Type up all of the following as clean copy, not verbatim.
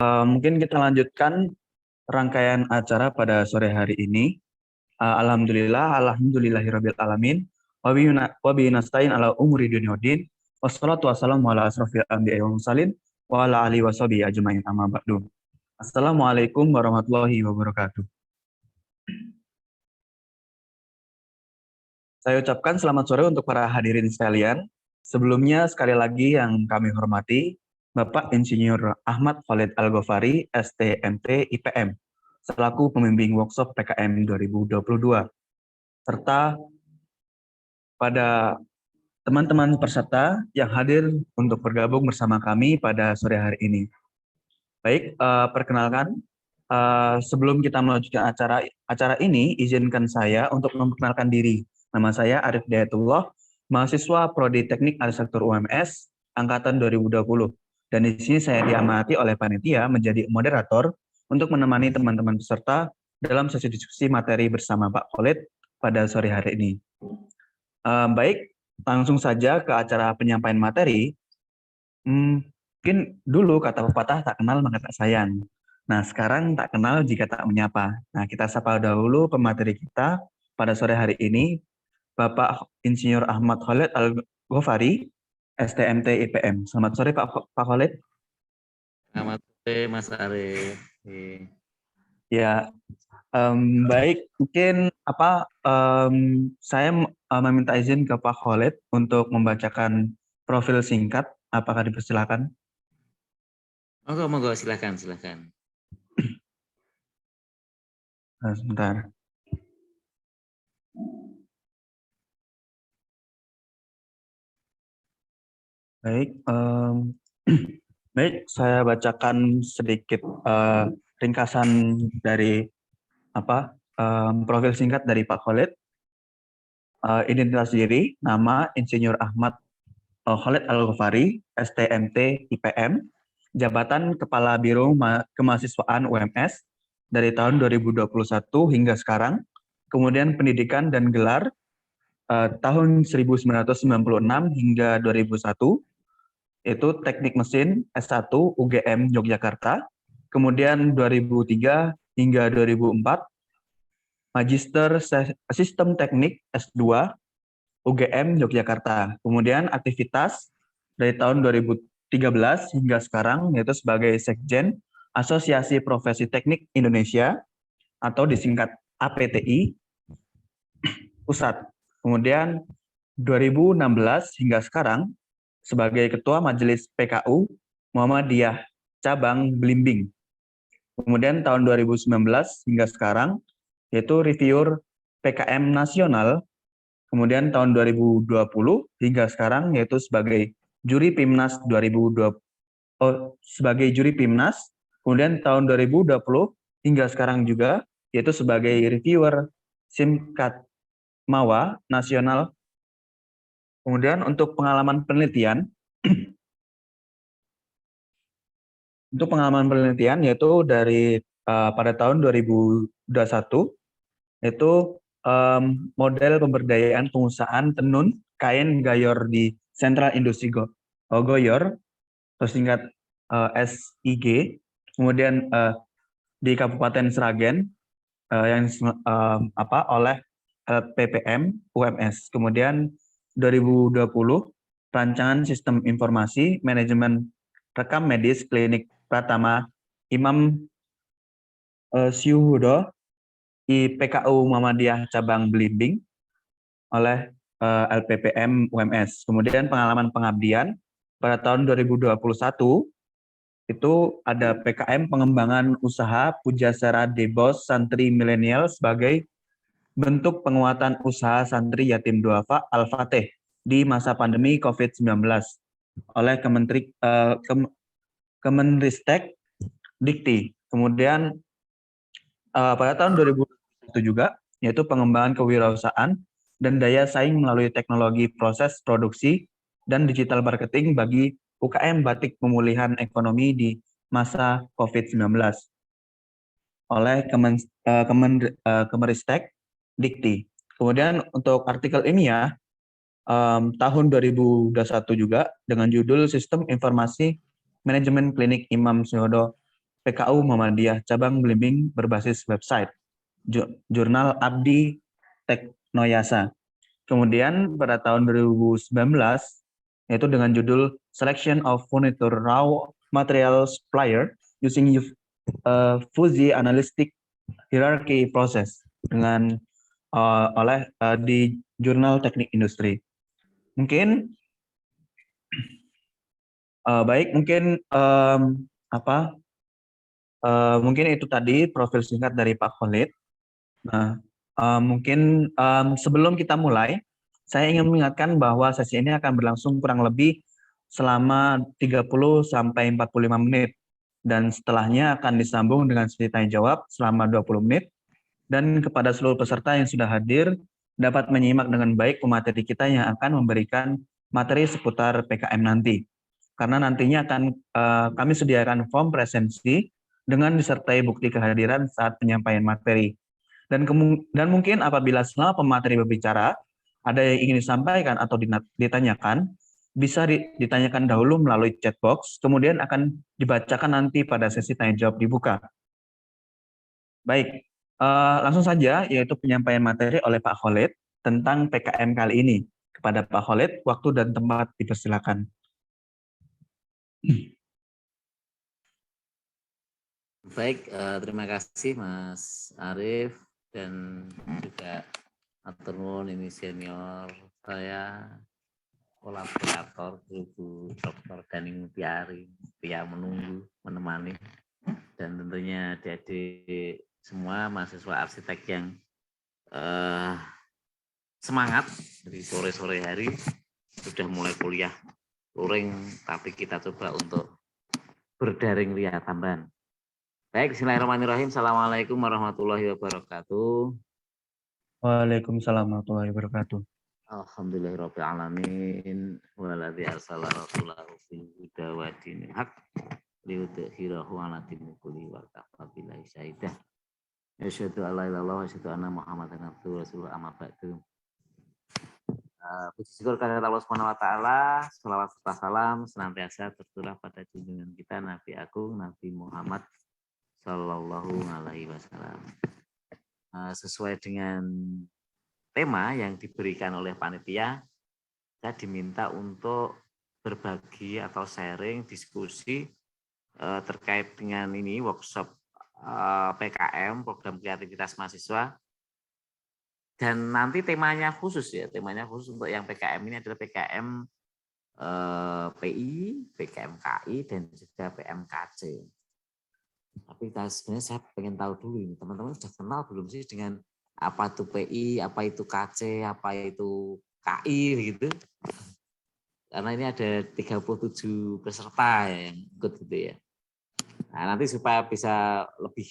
Mungkin kita lanjutkan rangkaian acara pada sore hari ini. Alhamdulillahirabbil alamin. Wa bihi nasta'in ala umuri dunya waddin. Wassalatu wassalamu ala asrofil anbiya'i wal mursalin wa ala alihi washabihi ajmain amma ba'du. Assalamualaikum warahmatullahi wabarakatuh. Saya ucapkan selamat sore untuk para hadirin sekalian. Sebelumnya sekali lagi yang kami hormati Bapak Insinyur Ahmad Khalid Al-Ghofari, STMT IPM, selaku pembimbing workshop PKM 2022, serta pada teman-teman peserta yang hadir untuk bergabung bersama kami pada sore hari ini. Baik, perkenalkan, sebelum kita melanjutkan acara ini, izinkan saya untuk memperkenalkan diri. Nama saya Arif Dayatullah, mahasiswa Prodi Teknik Arsitektur UMS angkatan 2020. Dan di sini saya diamati oleh panitia menjadi moderator untuk menemani teman-teman peserta dalam sesi diskusi materi bersama Pak Khalid pada sore hari ini. Baik, langsung saja ke acara penyampaian materi. Mungkin dulu kata pepatah tak kenal maka tak sayang. Nah, sekarang tak kenal jika tak menyapa. Nah, kita sapa dahulu pemateri kita pada sore hari ini, Bapak Insinyur Ahmad Khalid Al-Ghofari, STMT IPM. Selamat sore Pak Khalid. Selamat sore Mas Arif. Ya, baik. Mungkin saya meminta izin ke Pak Khalid untuk membacakan profil singkat. Apakah dipersilakan? Monggo, silakan. Sebentar. Baik, baik, saya bacakan sedikit ringkasan dari profil singkat dari Pak Khalid. Identitas diri, nama Insinyur Ahmad Khalid Al-Ghofari, STMT IPM, jabatan Kepala Biro Kemahasiswaan UMS dari tahun 2021 hingga sekarang, kemudian pendidikan dan gelar tahun 1996 hingga 2001, itu Teknik Mesin S1 UGM Yogyakarta, kemudian 2003 hingga 2004, Magister Sistem Teknik S2 UGM Yogyakarta. Kemudian aktivitas dari tahun 2013 hingga sekarang yaitu sebagai Sekjen Asosiasi Profesi Teknik Indonesia atau disingkat APTI Pusat. Kemudian 2016 hingga sekarang sebagai Ketua Majelis PKU Muhammadiyah Cabang Belimbing. Kemudian tahun 2019 hingga sekarang yaitu reviewer PKM Nasional. Kemudian tahun 2020 hingga sekarang yaitu sebagai juri Pimnas 2020 sebagai juri Pimnas. Kemudian tahun 2020 hingga sekarang juga yaitu sebagai reviewer Simkat Mawa Nasional. Kemudian untuk pengalaman penelitian yaitu dari pada tahun 2021 yaitu model pemberdayaan pengusahaan tenun kain gayor di Sentral Industri Goyor, singkat SIG. Kemudian di Kabupaten Sragen yang oleh PPM UMS. Kemudian 2020 rancangan sistem informasi manajemen rekam medis klinik Pratama Imam Syuhudo IPKU Muhammadiyah Cabang Belimbing oleh LPPM UMS. Kemudian pengalaman pengabdian pada tahun 2021 itu ada PKM pengembangan usaha Pujasera Debos Santri Milenial sebagai bentuk penguatan usaha santri yatim duafa Al-Fatih di masa pandemi COVID-19 oleh Kemenristek Dikti. Kemudian pada tahun 2021 juga yaitu pengembangan kewirausahaan dan daya saing melalui teknologi proses produksi dan digital marketing bagi UKM batik pemulihan ekonomi di masa COVID-19 oleh Kemenristek Dikti. Kemudian untuk artikel ilmiah tahun 2021 juga dengan judul Sistem Informasi Manajemen Klinik Imam Syuhodo PKU Muhammadiyah Cabang Belimbing berbasis website, Jurnal Abdi Teknoyasa. Kemudian pada tahun 2019, yaitu dengan judul Selection of Furniture Raw Material Supplier Using Fuzzy Analytic Hierarchy Process di Jurnal Teknik Industri. Mungkin mungkin itu tadi profil singkat dari Pak Khalid. Nah, mungkin sebelum kita mulai, saya ingin mengingatkan bahwa sesi ini akan berlangsung kurang lebih selama 30 sampai 45 menit dan setelahnya akan disambung dengan sesi tanya jawab selama 20 menit. Dan kepada seluruh peserta yang sudah hadir dapat menyimak dengan baik pemateri kita yang akan memberikan materi seputar PKM nanti. Karena nantinya akan kami sediakan form presensi dengan disertai bukti kehadiran saat penyampaian materi. Dan mungkin apabila selama pemateri berbicara, ada yang ingin disampaikan atau ditanyakan, bisa ditanyakan dahulu melalui chat box, kemudian akan dibacakan nanti pada sesi tanya jawab dibuka. Baik, langsung saja, yaitu penyampaian materi oleh Pak Khalid tentang PKM kali ini. Kepada Pak Khalid, waktu dan tempat dipersilakan. Baik, terima kasih Mas Arief dan juga atur nuwun ini senior saya, kolaborator Ibu Dr. Daning Mutiari, yang menunggu, menemani, dan tentunya adik-adik semua mahasiswa arsitek yang semangat dari sore-sore hari sudah mulai kuliah luring, tapi kita coba untuk berdaring lihat tambahan. Baik, bismillahirrahmanirrahim. Assalamualaikum warahmatullahi wabarakatuh. Waalaikumsalam warahmatullahi wabarakatuh. Alhamdulillahirabbil alamin waladzi arsala rasulahu bil huda wa dinil haq liyudhhirahu 'ala dini kulli wa kafa billahi syahidah. Asyhadu an la ilaha illallah wa asyhadu anna Muhammadan abduhu wa rasuluhu amma ba'du. Puji syukur kepada Allah Subhanahu wa taala, selawat serta salam senantiasa tercurah pada junjungan kita Nabi Agung Nabi Muhammad Sallallahu Alaihi Wasallam. Sesuai dengan tema yang diberikan oleh panitia, saya diminta untuk berbagi atau sharing diskusi terkait dengan ini workshop PKM, program kreativitas mahasiswa. Dan nanti temanya khusus untuk yang PKM ini adalah PKM PI, PKM KI, dan juga PMKC. Tapi sebenarnya saya pengen tahu dulu ini, teman-teman sudah kenal belum sih dengan apa itu PI, apa itu KC, apa itu KI gitu. Karena ini ada 37 peserta yang ikut gitu ya. Nah, nanti supaya bisa lebih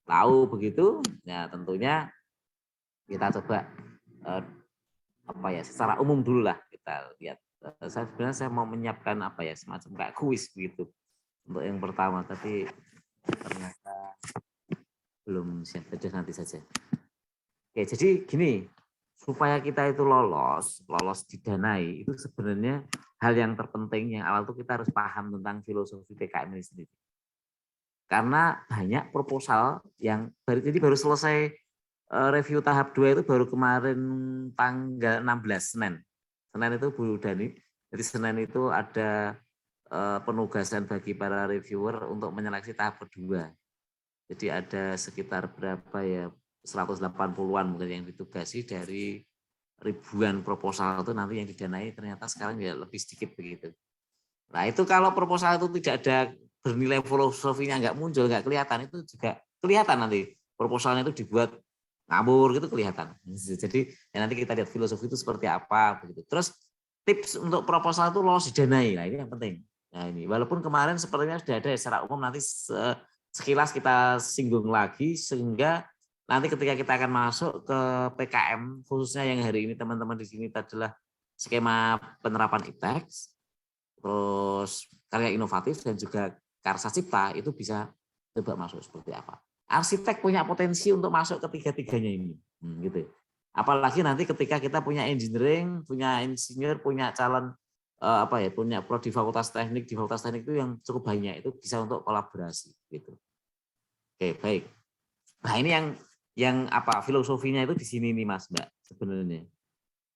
tahu begitu, ya tentunya kita coba secara umum dulu lah kita lihat. Saya mau menyiapkan semacam kayak kuis begitu untuk yang pertama, tapi ternyata belum siap, jadi nanti saja. Oke, jadi gini, supaya kita itu lolos didanai, itu sebenarnya hal yang terpenting yang awal itu kita harus paham tentang filosofi PKM ini sendiri. Karena banyak proposal yang baru selesai review tahap 2 itu baru kemarin tanggal 16 Senin. Senin itu Bu Dani, jadi Senin itu ada penugasan bagi para reviewer untuk menyeleksi tahap kedua. Jadi ada sekitar berapa ya, 180-an mungkin yang ditugasi dari ribuan proposal itu nanti yang didanai ternyata sekarang ya lebih sedikit begitu. Nah itu kalau proposal itu tidak ada bernilai filosofinya, nggak muncul, nggak kelihatan, itu juga kelihatan nanti proposalnya itu dibuat ngabur gitu kelihatan. Jadi ya nanti kita lihat filosofi itu seperti apa begitu. Terus tips untuk proposal itu lolos didanai, nah ini yang penting. Nah ini walaupun kemarin sepertinya sudah ada secara umum, nanti sekilas kita singgung lagi sehingga nanti ketika kita akan masuk ke PKM khususnya yang hari ini teman-teman di sini adalah skema penerapan ITEX, terus karya inovatif dan juga karsa cipta, itu bisa coba masuk seperti apa. Arsitek punya potensi untuk masuk ke tiga-tiganya ini, gitu. Apalagi nanti ketika kita punya engineering, punya insinyur, punya calon punya prodi fakultas teknik di fakultas teknik itu yang cukup banyak, itu bisa untuk kolaborasi gitu. Oke, baik. Nah, ini yang filosofinya itu di sini nih Mas Mbak sebenarnya.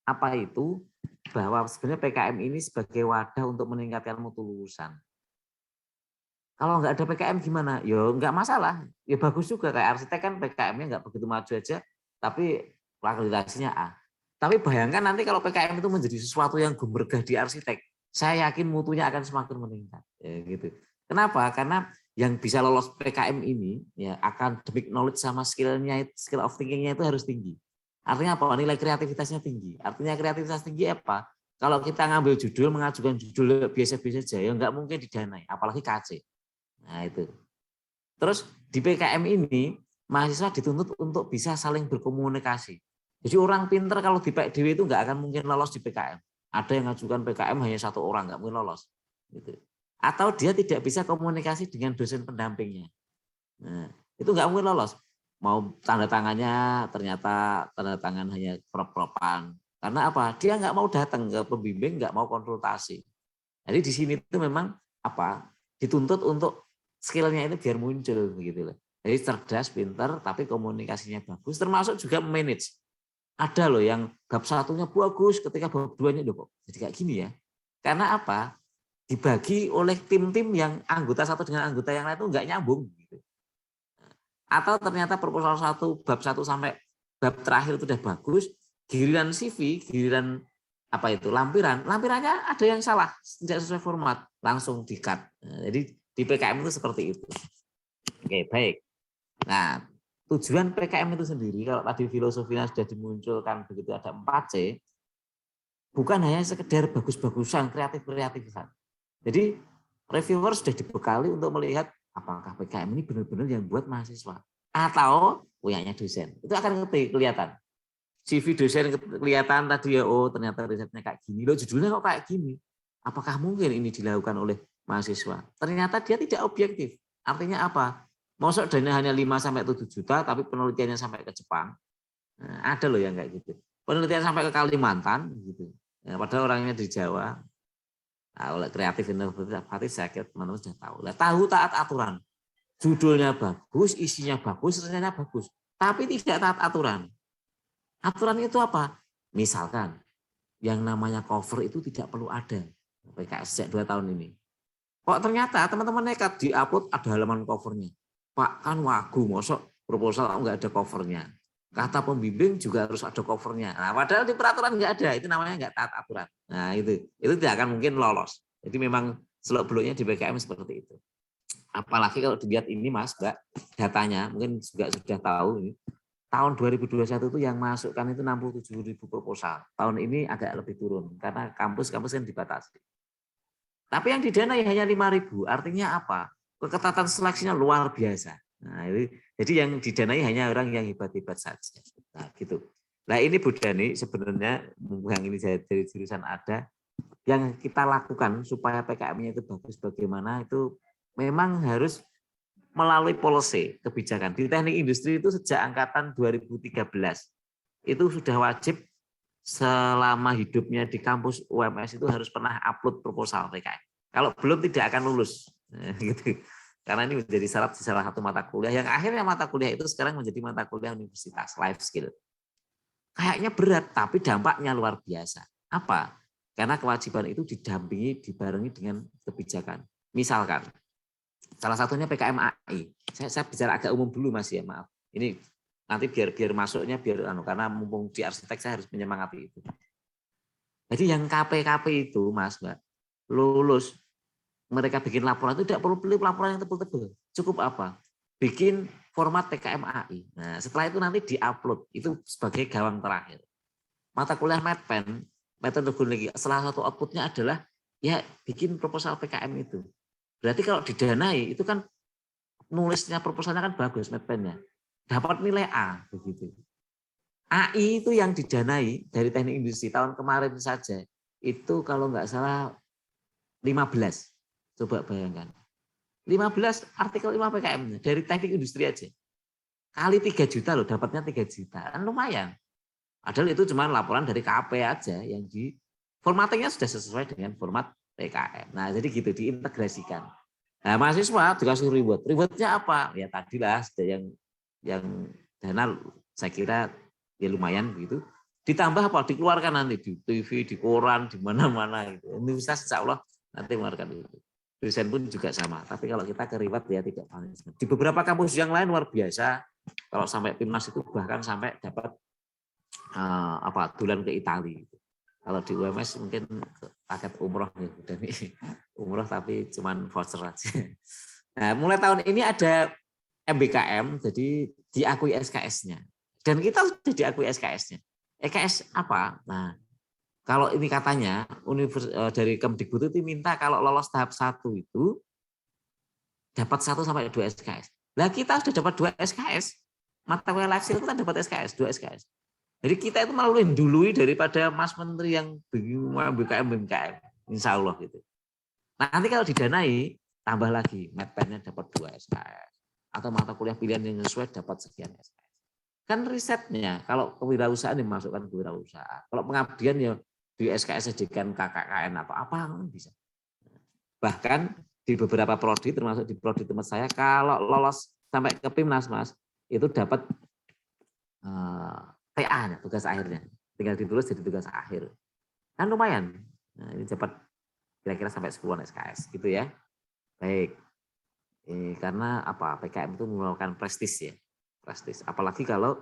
Apa itu? Bahwa sebenarnya PKM ini sebagai wadah untuk meningkatkan mutu lulusan. Kalau nggak ada PKM gimana? Ya nggak masalah. Ya bagus juga, kayak arsitek kan PKM-nya nggak begitu maju aja, tapi akreditasinya A. Tapi bayangkan nanti kalau PKM itu menjadi sesuatu yang gemergah di arsitek, saya yakin mutunya akan semakin meningkat. Ya, gitu. Kenapa? Karena yang bisa lolos PKM ini, ya academic knowledge sama skill-nya, skill of thinking-nya itu harus tinggi. Artinya apa? Nilai kreativitasnya tinggi. Artinya kreativitas tinggi apa? Kalau kita ngambil judul, mengajukan judul biasa-biasa saja, ya nggak mungkin didanai, apalagi KC. Nah itu. Terus di PKM ini mahasiswa dituntut untuk bisa saling berkomunikasi. Jadi orang pinter kalau di PDW itu nggak akan mungkin lolos di PKM. Ada yang ngajukan PKM hanya 1 orang, nggak mungkin lolos. Gitu. Atau dia tidak bisa komunikasi dengan dosen pendampingnya. Nah, itu nggak mungkin lolos. Mau tanda tangannya ternyata tanda tangan hanya prop-propan. Karena apa? Dia nggak mau datang ke pembimbing, nggak mau konsultasi. Jadi di sini itu memang dituntut untuk skill-nya itu biar muncul begitu loh. Jadi cerdas, pintar, tapi komunikasinya bagus, termasuk juga manage. Ada loh yang bab 1-nya bagus, ketika bab 2-nya kok jadi kayak gini ya. Karena apa? Dibagi oleh tim-tim yang anggota satu dengan anggota yang lain itu nggak nyambung. Gitu. Atau ternyata proposal 1, bab 1 sampai bab terakhir itu udah bagus, giliran CV, giliran lampirannya ada yang salah, tidak sesuai format, langsung di-cut. Nah, jadi di PKM itu seperti itu. Oke, baik. Nah, tujuan PKM itu sendiri, kalau tadi filosofinya sudah dimunculkan begitu ada 4C, bukan hanya sekedar bagus-bagusan, kreatif-kreatifan. Jadi, reviewer sudah dibekali untuk melihat apakah PKM ini benar-benar yang buat mahasiswa. Atau punyanya dosen. Itu akan kelihatan. CV dosen kelihatan tadi ya, oh ternyata risetnya kayak gini. Loh judulnya kok kayak gini. Apakah mungkin ini dilakukan oleh mahasiswa? Ternyata dia tidak objektif. Artinya apa? Masuk dana hanya 5-7 juta, tapi penelitiannya sampai ke Jepang. Nah, ada loh yang kayak gitu. Penelitian sampai ke Kalimantan, gitu. Ya, padahal orangnya di Jawa. Nah, oleh kreatif inovatif, saya kira teman-teman sudah tahu. Nah, tahu taat aturan. Judulnya bagus, isinya bagus, rencana bagus. Tapi tidak taat aturan. Aturan itu apa? Misalkan, yang namanya cover itu tidak perlu ada. PKS sejak 2 tahun ini. Kok ternyata teman-teman nekat di-upload ada halaman covernya. Pak, kan wagu, mosok proposal nggak ada covernya. Kata pembimbing juga harus ada covernya. Nah, padahal di peraturan nggak ada, itu namanya nggak taat aturan. Nah, itu tidak akan mungkin lolos. Jadi memang seluk-beluknya di PKM seperti itu. Apalagi kalau dilihat ini Mas, Mbak, datanya mungkin juga sudah tahu ini. Tahun 2021 itu yang masukkan itu 67.000 proposal. Tahun ini agak lebih turun karena kampus-kampus yang dibatasi. Tapi yang didanai hanya 5.000. Artinya apa? Keketatan seleksinya luar biasa. Nah, jadi yang didanai hanya orang yang hebat-hebat saja. Nah, gitu. Nah, ini Bu Dani sebenarnya yang ini dari jurusan ada yang kita lakukan supaya PKM-nya itu bagus bagaimana itu memang harus melalui policy kebijakan. Di teknik industri itu sejak angkatan 2013 itu sudah wajib selama hidupnya di kampus UMS itu harus pernah upload proposal PKM. Kalau belum tidak akan lulus. Gitu. Karena ini menjadi syarat di salah satu mata kuliah yang akhirnya mata kuliah itu sekarang menjadi mata kuliah universitas, life skill. Kayaknya berat tapi dampaknya luar biasa. Apa? Karena kewajiban itu didampingi, dibarengi dengan kebijakan. Misalkan salah satunya PKM AI. Saya bicara agak umum dulu Mas ya, maaf. Ini nanti biar masuknya karena mumpung di arsitek saya harus menyemangati itu. Jadi yang KP itu Mas Mbak, lulus mereka bikin laporan itu tidak perlu beli laporan yang tebel-tebel. Cukup apa? Bikin format PKM AI. Nah, setelah itu nanti diupload itu sebagai gawang terakhir. Mata kuliah Medpen, metodologi salah satu outputnya adalah ya bikin proposal PKM itu. Berarti kalau didanai itu kan nulisnya proposalnya kan bagus Medpennya. Dapat nilai A begitu. AI itu yang didanai dari teknik industri tahun kemarin saja itu kalau nggak salah 15. Coba bayangkan. 15 artikel 5 PKM dari teknik industri aja. Kali 3 juta loh, dapatnya 3 juta. Kan lumayan. Padahal itu cuma laporan dari KP aja yang Formattingnya sudah sesuai dengan format PKM. Nah, jadi gitu diintegrasikan. Nah, mahasiswa dikasih reward. Rewardnya apa? Ya tadilah yang dana saya kira ya lumayan begitu. Ditambah apa? Dikeluarkan nanti di TV, di koran, di mana-mana gitu. Universitas insya Allah nanti mengeluarkan itu. Dosen pun juga sama. Tapi kalau kita ke reward ya tidak punishment. Di beberapa kampus yang lain luar biasa. Kalau sampai PIMNAS itu bahkan sampai dapat dulan ke Italia. Kalau di UMS mungkin paket umroh ya, udah nih umroh tapi cuman voucher aja. Nah, mulai tahun ini ada MBKM, jadi diakui SKS-nya. Dan kita sudah diakui SKS-nya. SKS apa? Nah, kalau ini katanya dari Kemdikbud itu minta kalau lolos tahap 1 itu dapat 1 sampai 2 SKS. Nah, kita sudah dapat 2 SKS. Mata kuliah life skill kita dapat SKS, 2 SKS. Jadi kita itu malah dului daripada Mas Menteri yang BKM, insya Allah gitu. Nah, nanti kalau didanai, tambah lagi, medpennya dapat 2 SKS. Atau mata kuliah pilihan yang sesuai dapat sekian SKS. Kan risetnya, kalau kewirausahaan dimasukkan kewirausahaan. Kalau pengabdian ya di SKS jadikan KKKN atau apa, bisa. Bahkan di beberapa prodi, termasuk di prodi tempat saya, kalau lolos sampai ke PIMNAS, Mas, itu dapat TA-nya, tugas akhirnya. Tinggal ditulis jadi tugas akhir. Kan lumayan. Nah, ini dapat kira-kira sampai 10 SKS gitu ya. Baik. Karena apa? PKM itu merupakan prestis ya. Prestis. Apalagi kalau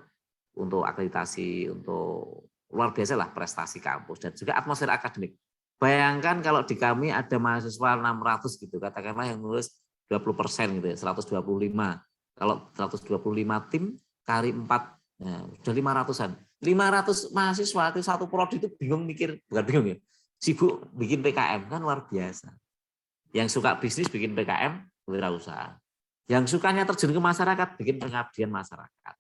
untuk akreditasi, untuk luar biasa lah prestasi kampus dan juga atmosfer akademik. Bayangkan kalau di kami ada mahasiswa 600 gitu, katakanlah yang nulis 20% gitu ya, 125. Kalau 125 tim kali 4 nah, sudah 500-an. 500 mahasiswa itu satu prodi itu bingung mikir, bukan bingung ya, sibuk bikin PKM kan luar biasa. Yang suka bisnis bikin PKM, wirausaha. Yang sukanya terjun ke masyarakat bikin pengabdian masyarakat.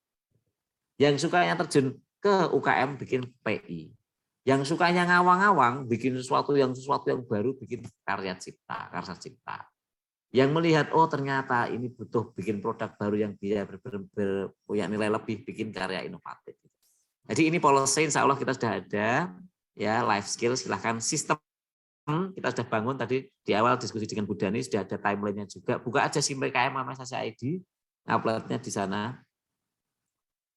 Yang sukanya terjun ke UKM bikin PI. Yang sukanya ngawang-ngawang bikin sesuatu yang baru bikin karya cipta. Yang melihat, oh ternyata ini butuh bikin produk baru yang bisa punya nilai lebih, bikin karya inovatif. Jadi ini policy, insya Allah kita sudah ada, ya life skill, silahkan sistem kita sudah bangun tadi di awal diskusi dengan Bu Dani, sudah ada timeline-nya juga. Buka aja SIM PKM sama ID, upload-nya di sana.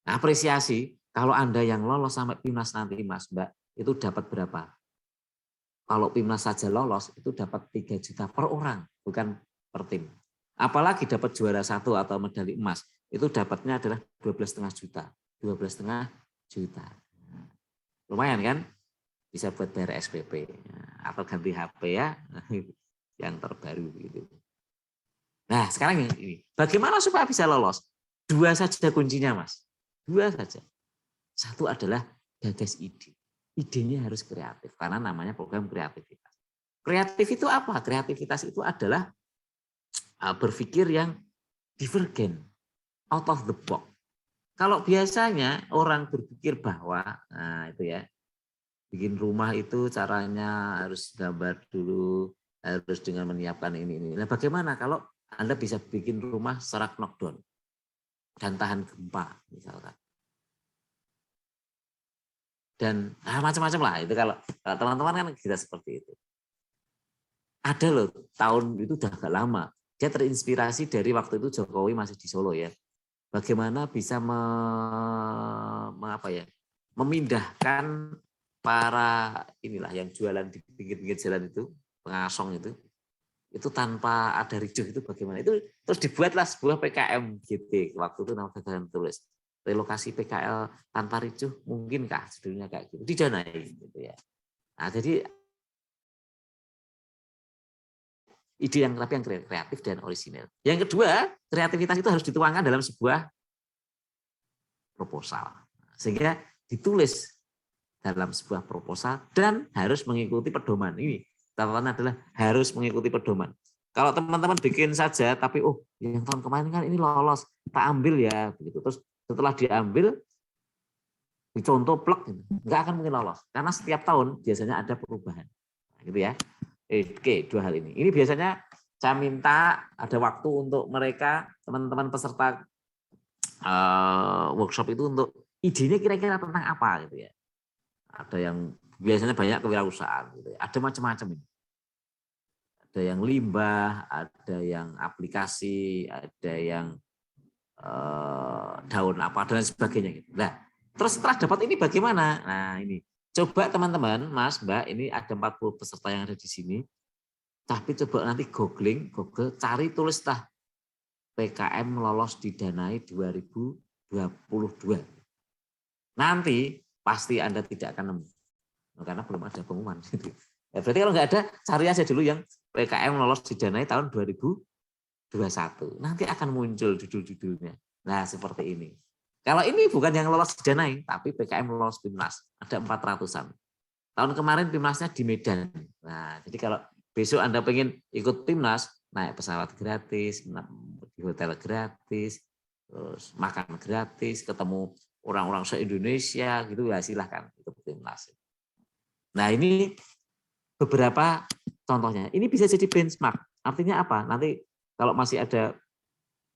Nah, apresiasi, kalau Anda yang lolos sampai PIMNAS nanti, Mas, Mbak, itu dapat berapa? Kalau PIMNAS saja lolos, itu dapat 3 juta per orang, bukan per tim. Apalagi dapat juara 1 atau medali emas, itu dapatnya adalah 12,5 juta. 12,5 juta. Lumayan kan? Bisa buat bayar SPP atau ganti HP ya, yang terbaru gitu. Nah, sekarang ini, bagaimana supaya bisa lolos? 2 saja kuncinya, Mas. 2 saja. Satu adalah gagas ide. Idenya harus kreatif, karena namanya program kreativitas. Kreatif itu apa? Kreativitas itu adalah berpikir yang divergen, out of the box. Kalau biasanya orang berpikir bahwa, nah itu ya, bikin rumah itu caranya harus gambar dulu, harus dengan menyiapkan ini. Nah bagaimana kalau Anda bisa bikin rumah secara knockdown dan tahan gempa misalkan. Dan macam-macam lah itu kalau teman-teman kan kita seperti itu. Ada loh tahun itu udah agak lama. Dia terinspirasi dari waktu itu Jokowi masih di Solo ya. Bagaimana bisa memindahkan para inilah yang jualan di pinggir-pinggir jalan itu, pengasong itu tanpa ada ricuh itu bagaimana? Itu terus dibuatlah sebuah PKM GT waktu itu nama gagasan tulis. Relokasi PKL tanpa ricuh mungkinkah judulnya kayak gitu, didanai gitu ya. Nah, jadi ide yang kreatif dan orisinal. Yang kedua, kreativitas itu harus dituangkan dalam sebuah proposal. Sehingga ditulis dalam sebuah proposal dan harus mengikuti pedoman. Ini catatan adalah harus mengikuti pedoman. Kalau teman-teman bikin saja tapi yang tahun kemarin kan ini lolos, tak ambil ya begitu. Terus setelah diambil dicontoh plek gitu, nggak akan mungkin lolos karena setiap tahun biasanya ada perubahan. Nah, gitu ya. Oke, 2 hal ini. Ini biasanya saya minta ada waktu untuk mereka teman-teman peserta workshop itu untuk idenya kira-kira tentang apa gitu ya. Ada yang biasanya banyak kewirausahaan, gitu. Ada macam-macam ini. Ada yang limbah, ada yang aplikasi, ada yang daun apa dan sebagainya. Gitu. Nah, terus setelah dapat ini bagaimana? Nah ini, coba teman-teman, Mas, Mbak, ini ada 40 peserta yang ada di sini. Tapi coba nanti Google, cari tulis PKM lolos didanai 2022. Nanti pasti Anda tidak akan nemu. Karena belum ada pengumuman. Ya, berarti kalau nggak ada, cari aja dulu yang PKM lolos didanai tahun 2021. Nanti akan muncul judul-judulnya. Nah, seperti ini. Kalau ini bukan yang lolos didanai, tapi PKM lolos PIMNAS. Ada 400-an. Tahun kemarin PIMNASnya di Medan. Nah, jadi kalau besok Anda pengen ikut PIMNAS, naik pesawat gratis, di hotel gratis, terus makan gratis, ketemu orang-orang se-Indonesia, gitu ya silahkan ikut PIMNAS. Nah, ini beberapa contohnya. Ini bisa jadi benchmark. Artinya apa? Nanti kalau masih ada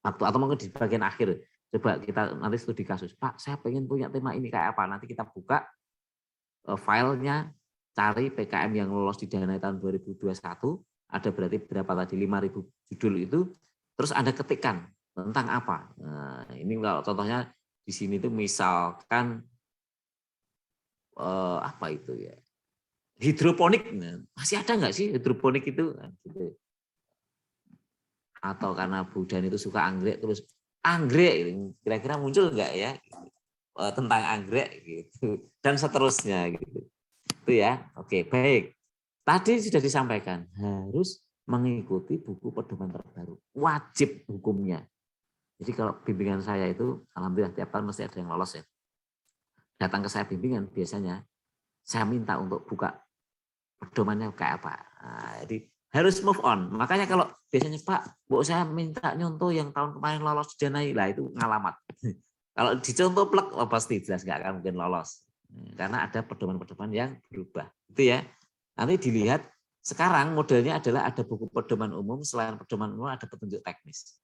waktu atau mungkin di bagian akhir, coba kita nanti studi kasus. Pak, saya pengen punya tema ini kayak apa? Nanti kita buka filenya, cari PKM yang lolos didanai tahun 2021, ada berarti berapa tadi 5.000 judul itu, terus Anda ketikkan tentang apa. Nah, ini kalau contohnya di sini tuh misalkan apa itu ya? Hidroponik. Nah, masih ada nggak sih hidroponik itu? Nah, gitu. Atau karena Bu Dan itu suka anggrek, terus anggrek kira-kira muncul nggak ya tentang anggrek gitu, dan seterusnya gitu. Itu ya. Oke, baik. Tadi sudah disampaikan harus mengikuti buku pedoman terbaru, wajib hukumnya. Jadi kalau bimbingan saya itu alhamdulillah tiap tahun mesti ada yang lolos ya. Datang ke saya bimbingan biasanya saya minta untuk buka pedomannya kayak apa. Nah, jadi harus move on. Makanya kalau biasanya Pak, Bu saya minta nyontoh yang tahun kemarin lolos didanai, lah itu ngalamat. Kalau dicontoh plek, oh pasti jelas nggak akan mungkin lolos. Karena ada pedoman-pedoman yang berubah. Itu ya. Nanti dilihat, sekarang modelnya adalah ada buku pedoman umum, selain pedoman umum ada petunjuk teknis.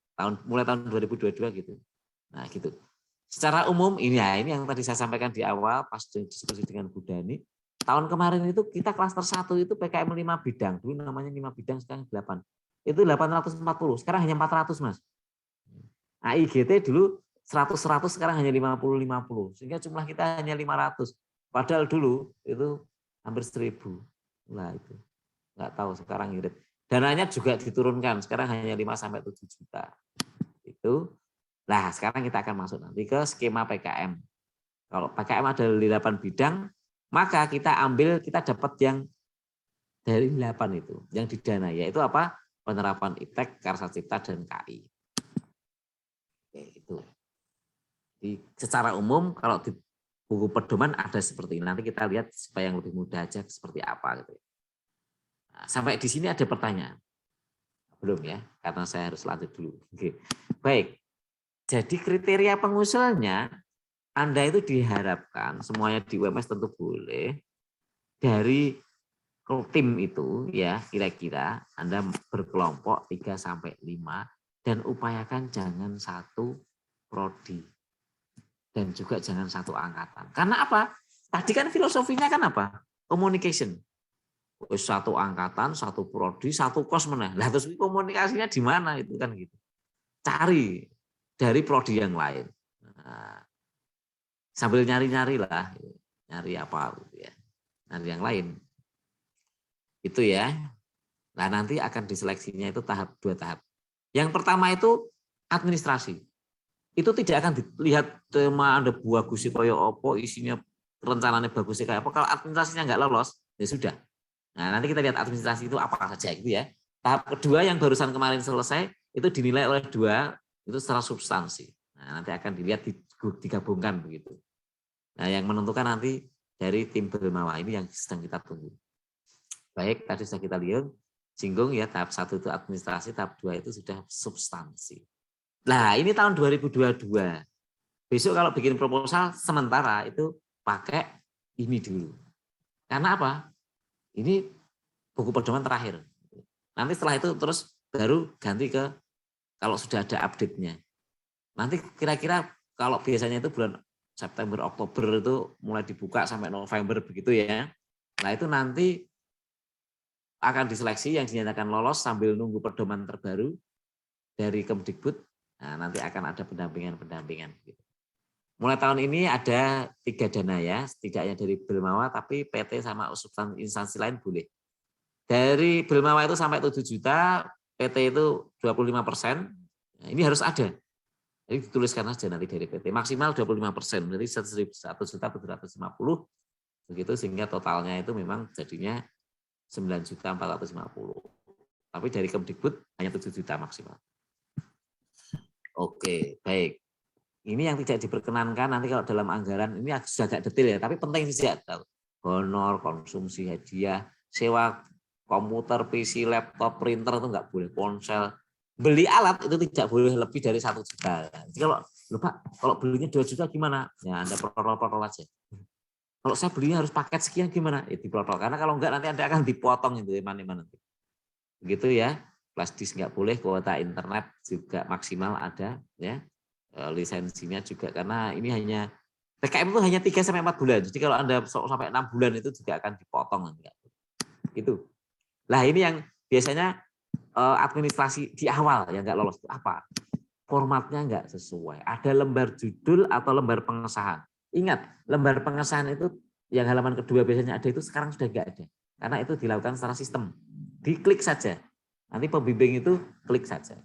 Mulai tahun 2022 gitu. Nah gitu. Secara umum ini yang tadi saya sampaikan di awal pas diskusi dengan Bu Dani. Tahun kemarin itu kita klaster 1 itu PKM 5 bidang. Dulu namanya 5 bidang, sekarang 8. Itu 840, sekarang hanya 400, Mas. AIGT dulu 100-100, sekarang hanya 50-50. Sehingga jumlah kita hanya 500. Padahal dulu itu hampir 1000. Nah itu. Nggak tahu sekarang irit. Dananya juga diturunkan, sekarang hanya 5-7 juta. Itu. Nah sekarang kita akan masuk nanti ke skema PKM. Kalau PKM ada 8 bidang, maka kita dapat yang dari 8 itu, yang didanai, yaitu apa? Penerapan IPTEK, Karsa Cipta, dan KI. Oke, itu. Jadi, secara umum, kalau di buku pedoman ada seperti ini. Nanti kita lihat supaya yang lebih mudah aja seperti apa. Gitu. Nah, sampai di sini ada pertanyaan? Belum ya, karena saya harus lanjut dulu. Oke. Baik, jadi kriteria pengusulnya, Anda itu diharapkan, semuanya di UMS tentu boleh, dari tim itu ya kira-kira Anda berkelompok 3-5 dan upayakan jangan satu prodi dan juga jangan satu angkatan. Karena apa? Tadi kan filosofinya kan apa? Communication. Satu angkatan, satu prodi, satu kos meneh. Lah terus komunikasinya di mana itu kan gitu. Cari dari prodi yang lain. Nah, sambil nyari-nyari lah, nyari apa gitu ya. Nyari yang lain. Itu ya. Nah, nanti akan diseleksinya itu 2 tahap. Yang pertama itu administrasi. Itu tidak akan dilihat tema Anda bagus kaya apa, isinya rencananya bagus kayak apa. Kalau administrasinya nggak lolos, ya sudah. Nah, nanti kita lihat administrasi itu apa saja gitu ya. Tahap kedua yang barusan kemarin selesai itu dinilai oleh 2 itu secara substansi. Nah, nanti akan dilihat digabungkan begitu. Nah, yang menentukan nanti dari tim Bermawa ini yang sedang kita tunggu. Baik, tadi sudah kita lihat singgung ya, tahap 1 itu administrasi, tahap 2 itu sudah substansi. Nah, ini tahun 2022. Besok kalau bikin proposal sementara itu pakai ini dulu. Karena apa? Ini buku pedoman terakhir. Nanti setelah itu terus baru ganti ke kalau sudah ada update-nya. Nanti kira-kira kalau biasanya itu bulan September, Oktober itu mulai dibuka sampai November begitu ya. Nah itu nanti akan diseleksi yang dinyatakan lolos sambil nunggu pedoman terbaru dari Kemdikbud. Nah, nanti akan ada pendampingan. Mulai tahun ini ada 3 dana ya, setidaknya dari Belmawa, tapi PT sama instansi lain boleh. Dari Belmawa itu sampai 7 juta, PT itu 25%. Nah, ini harus ada. Jadi dituliskan saja nanti dari PT. Maksimal 25%, berarti 1.750.000 begitu, sehingga totalnya itu memang jadinya 9.450.000. Tapi dari Kemdikbud hanya 7 juta maksimal. Oke, baik. Ini yang tidak diperkenankan nanti kalau dalam anggaran, ini sudah agak detail ya, tapi penting sih ya. Honor, konsumsi hadiah, sewa komputer, PC, laptop, printer itu nggak boleh, ponsel. Beli alat itu tidak boleh lebih dari 1 juta. Jadi kalau Pak, kalau belinya 2 juta gimana? Ya Anda protokol aja. Kalau saya belinya harus paket sekian gimana? Ya diprotokol. Karena kalau enggak nanti Anda akan dipotong itu mana-mana. Begitu ya. Flash disk nggak boleh, kuota internet juga maksimal ada ya. Lisensinya juga, karena ini hanya PKM itu hanya 3 sampai 4 bulan. Jadi kalau Anda sampai 6 bulan itu juga akan dipotong nanti. Gitu. Lah ini yang biasanya administrasi di awal yang nggak lolos itu apa? Formatnya nggak sesuai. Ada lembar judul atau lembar pengesahan. Ingat, lembar pengesahan itu yang halaman kedua biasanya ada itu sekarang sudah nggak ada. Karena itu dilakukan secara sistem. Diklik saja. Nanti pembimbing itu klik saja.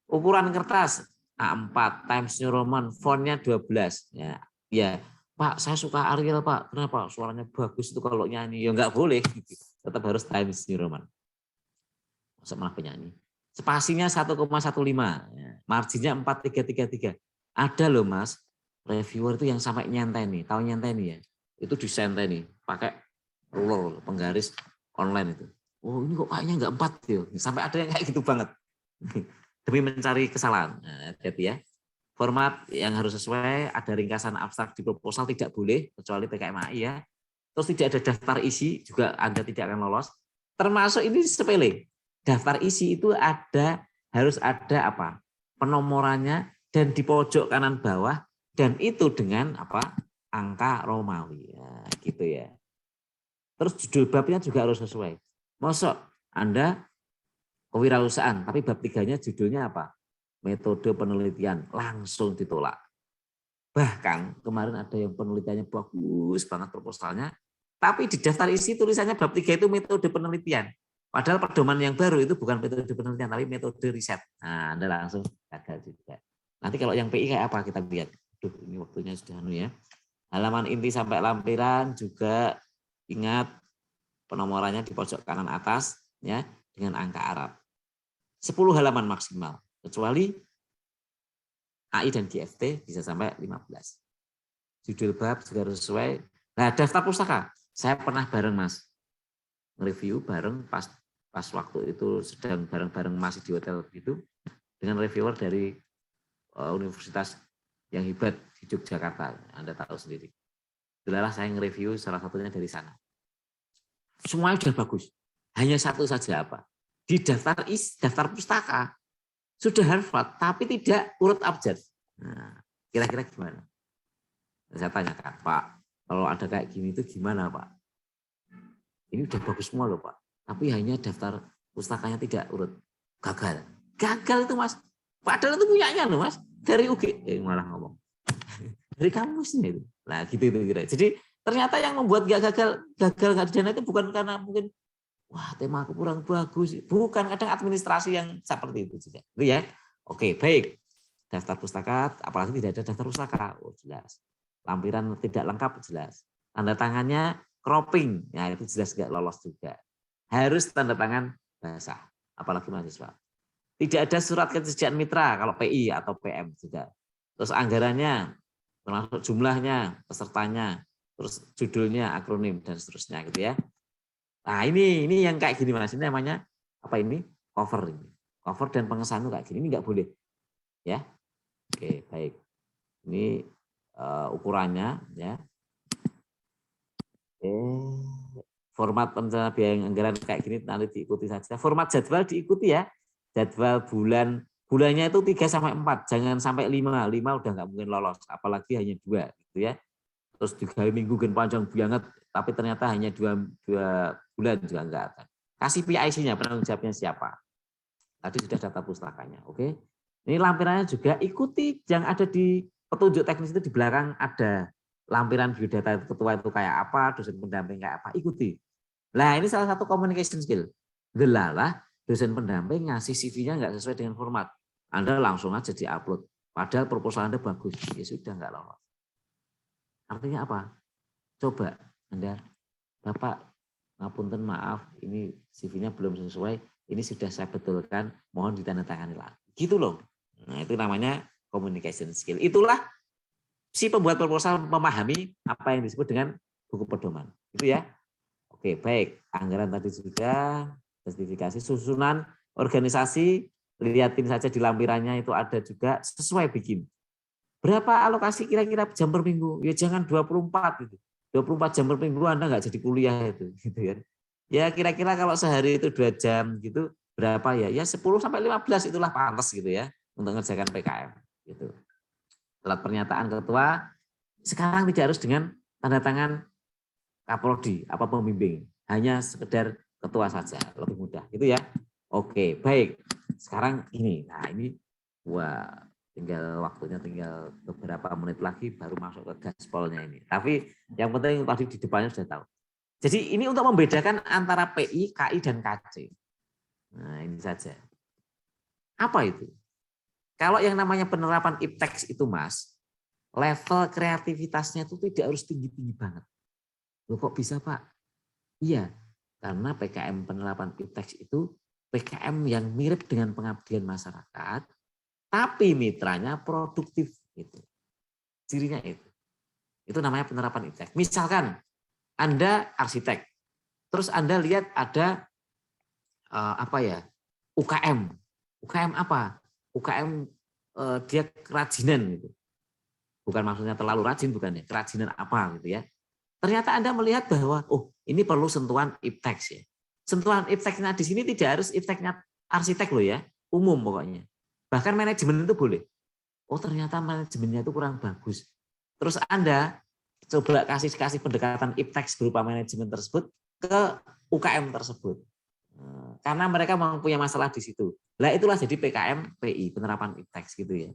Ukuran kertas A4 Times New Roman, fontnya 12. Ya, Pak, saya suka Arial, Pak. Kenapa? Suaranya bagus itu kalau nyanyi. Ya nggak boleh. Tetap harus Times New Roman. Masuk malah penyanyi. Spasinya 1,15. Marginnya 4333. Ada loh, Mas. Reviewer itu yang sampai nyantai nih. Tahu nyantai nih ya? Itu disantai nih. Pakai ruler, penggaris online itu. Oh, ini kok kayaknya nggak 4 ya. Sampai ada yang kayak gitu banget. Demi mencari kesalahan. Nah, hati ya. Format yang harus sesuai, ada ringkasan abstrak di proposal tidak boleh, kecuali PKMAI ya. Terus tidak ada daftar isi, juga Anda tidak akan lolos. Termasuk ini sepele. Daftar isi itu harus ada apa? Penomorannya, dan di pojok kanan bawah, dan itu dengan apa? Angka Romawi. Ya, gitu ya. Terus judul babnya juga harus sesuai. Mosok Anda kewirausahaan, tapi bab 3-nya judulnya apa? Metode penelitian, langsung ditolak. Bahkan kemarin ada yang penelitiannya bagus banget proposalnya, tapi di daftar isi tulisannya bab 3 itu metode penelitian. Padahal pedoman yang baru itu bukan metode penelitian, tapi metode riset. Nah, Anda langsung gagal juga. Nanti kalau yang PI kayak apa kita lihat. Duh, ini waktunya sudah ya. Halaman inti sampai lampiran juga ingat penomorannya di pojok kanan atas ya, dengan angka Arab. 10 halaman maksimal, kecuali AI dan GFT bisa sampai 15. Judul bab juga harus sesuai. Nah, daftar pustaka, saya pernah bareng Mas, nge-review bareng pas waktu itu sedang bareng-bareng masih di hotel gitu, dengan reviewer dari universitas yang hebat di Yogyakarta, Anda tahu sendiri. Itulah saya nge-review salah satunya dari sana. Semuanya sudah bagus, hanya satu saja apa? Di daftar pustaka sudah hafal tapi tidak urut abjad. Nah, kira-kira gimana? Saya tanyakan, Pak, kalau ada kayak gini itu gimana, Pak? Ini udah bagus semua loh, Pak. Tapi hanya daftar pustakanya tidak urut. Gagal. Gagal itu, Mas. Padahal itu punyanya loh, Mas. Dari UG. Malah ngomong. Dari kamusnya itu. Nah, gitu itu kira. Jadi ternyata yang membuat gagal nggak didana itu bukan karena mungkin wah, tema aku kurang bagus. Bukan, kadang administrasi yang seperti itu juga. Itu ya. Oke, baik. Daftar pustaka, apalagi tidak ada daftar pustaka. Oh, jelas. Lampiran tidak lengkap, jelas. Tanda tangannya cropping. Ya, itu jelas nggak lolos juga. Harus tanda tangan basah. Apalagi mahasiswa. Tidak ada surat kesejahteraan mitra kalau PI atau PM juga. Terus anggarannya, termasuk jumlahnya, pesertanya, terus judulnya, akronim, dan seterusnya gitu ya. Nah ini yang kayak gini Mas, ini namanya apa ini? Cover ini. Cover dan pengesahan itu kayak gini, ini nggak boleh. Ya. Oke, baik. Ini ukurannya ya. Format perencanaan biaya anggaran kayak gini nanti diikuti saja. Format jadwal diikuti ya. Jadwal bulan bulannya itu 3 sampai 4, jangan sampai 5. 5 udah nggak mungkin lolos, apalagi hanya 2 gitu ya. Terus 3 minggu gen panjang banget, tapi ternyata hanya 2 bulan juga enggak akan. Kasih PIC-nya, penanggung jawabnya siapa. Tadi sudah data pustakanya, oke. Ini lampirannya juga ikuti yang ada di petunjuk teknis itu, di belakang ada lampiran biodata ketua itu kayak apa, dosen pendamping kayak apa, ikuti. Nah ini salah satu communication skill. Gelalah dosen pendamping ngasih CV-nya nggak sesuai dengan format. Anda langsung aja di-upload. Padahal proposal Anda bagus. Ya sudah nggak lolos. Artinya apa? Coba Anda, Bapak, ngapunten maaf, ini CV-nya belum sesuai, ini sudah saya betulkan, mohon ditandatangani lagi. Gitu loh. Nah itu namanya communication skill. Itulah si pembuat proposal memahami apa yang disebut dengan buku pedoman. Itu ya. Oke, baik. Anggaran tadi sudah, justifikasi, susunan organisasi, lihatin saja di lampirannya itu ada juga, sesuai bikin. Berapa alokasi kira-kira jam per minggu? Ya jangan 24 gitu. 24 jam per minggu Anda nggak jadi kuliah itu, gitu kan. Ya kira-kira kalau sehari itu 2 jam gitu, berapa ya? Ya 10 sampai 15 itulah pantas gitu ya untuk mengerjakan PKM gitu. Surat pernyataan ketua sekarang tidak harus dengan tanda tangan Kaprodi apa pembimbing, hanya sekedar ketua saja, lebih mudah gitu ya. Oke, baik. Sekarang ini, nah ini wah tinggal waktunya tinggal beberapa menit lagi baru masuk ke gaspolnya ini. Tapi yang penting tadi di depannya sudah tahu. Jadi ini untuk membedakan antara PI, KI dan KC. Nah ini saja. Apa itu? Kalau yang namanya penerapan IPTEX itu Mas, level kreativitasnya itu tidak harus tinggi-tinggi banget. Loh kok bisa Pak? Iya, karena PKM penerapan IPTEX itu PKM yang mirip dengan pengabdian masyarakat, tapi mitranya produktif. Gitu. Cirinya itu. Itu namanya penerapan IPTEX. Misalkan Anda arsitek, terus Anda lihat ada UKM. UKM apa? UKM dia kerajinan gitu. Bukan maksudnya terlalu rajin, bukan ya. Kerajinan apa gitu ya. Ternyata Anda melihat bahwa, oh ini perlu sentuhan IPTEX ya. Sentuhan IPTEX-nya di sini tidak harus IPTEX-nya arsitek loh ya, umum pokoknya. Bahkan manajemen itu boleh. Oh ternyata manajemennya itu kurang bagus. Terus Anda coba kasih pendekatan IPTEX berupa manajemen tersebut ke UKM tersebut. Karena mereka mempunyai masalah di situ. Nah itulah jadi PKM PI, penerapan IPTEX gitu ya.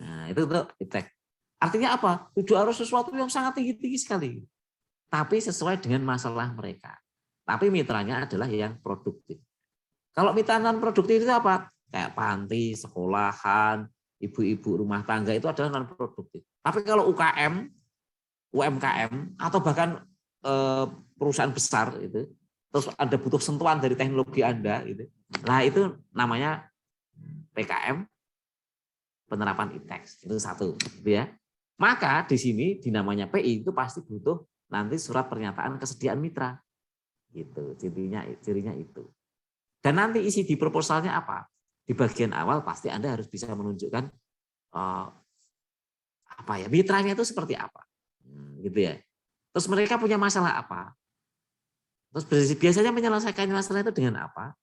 Nah itu untuk IPTEX. Artinya apa? Tidak harus sesuatu yang sangat tinggi-tinggi sekali. Tapi sesuai dengan masalah mereka. Tapi mitranya adalah yang produktif. Kalau mitra non produktif itu apa? Kayak panti, sekolahan, ibu-ibu rumah tangga itu adalah non produktif. Tapi kalau UKM, UMKM atau bahkan perusahaan besar itu, terus ada butuh sentuhan dari teknologi Anda gitu. Nah, itu namanya PKM penerapan IPTEX. Itu satu, gitu ya. Maka di sini di namanya PI itu pasti butuh nanti surat pernyataan kesediaan mitra. Gitu, cirinya itu. Dan nanti isi di proposalnya apa? Di bagian awal pasti Anda harus bisa menunjukkan mitranya itu seperti apa. Gitu ya. Terus mereka punya masalah apa? Terus biasanya menyelesaikan masalah itu dengan apa?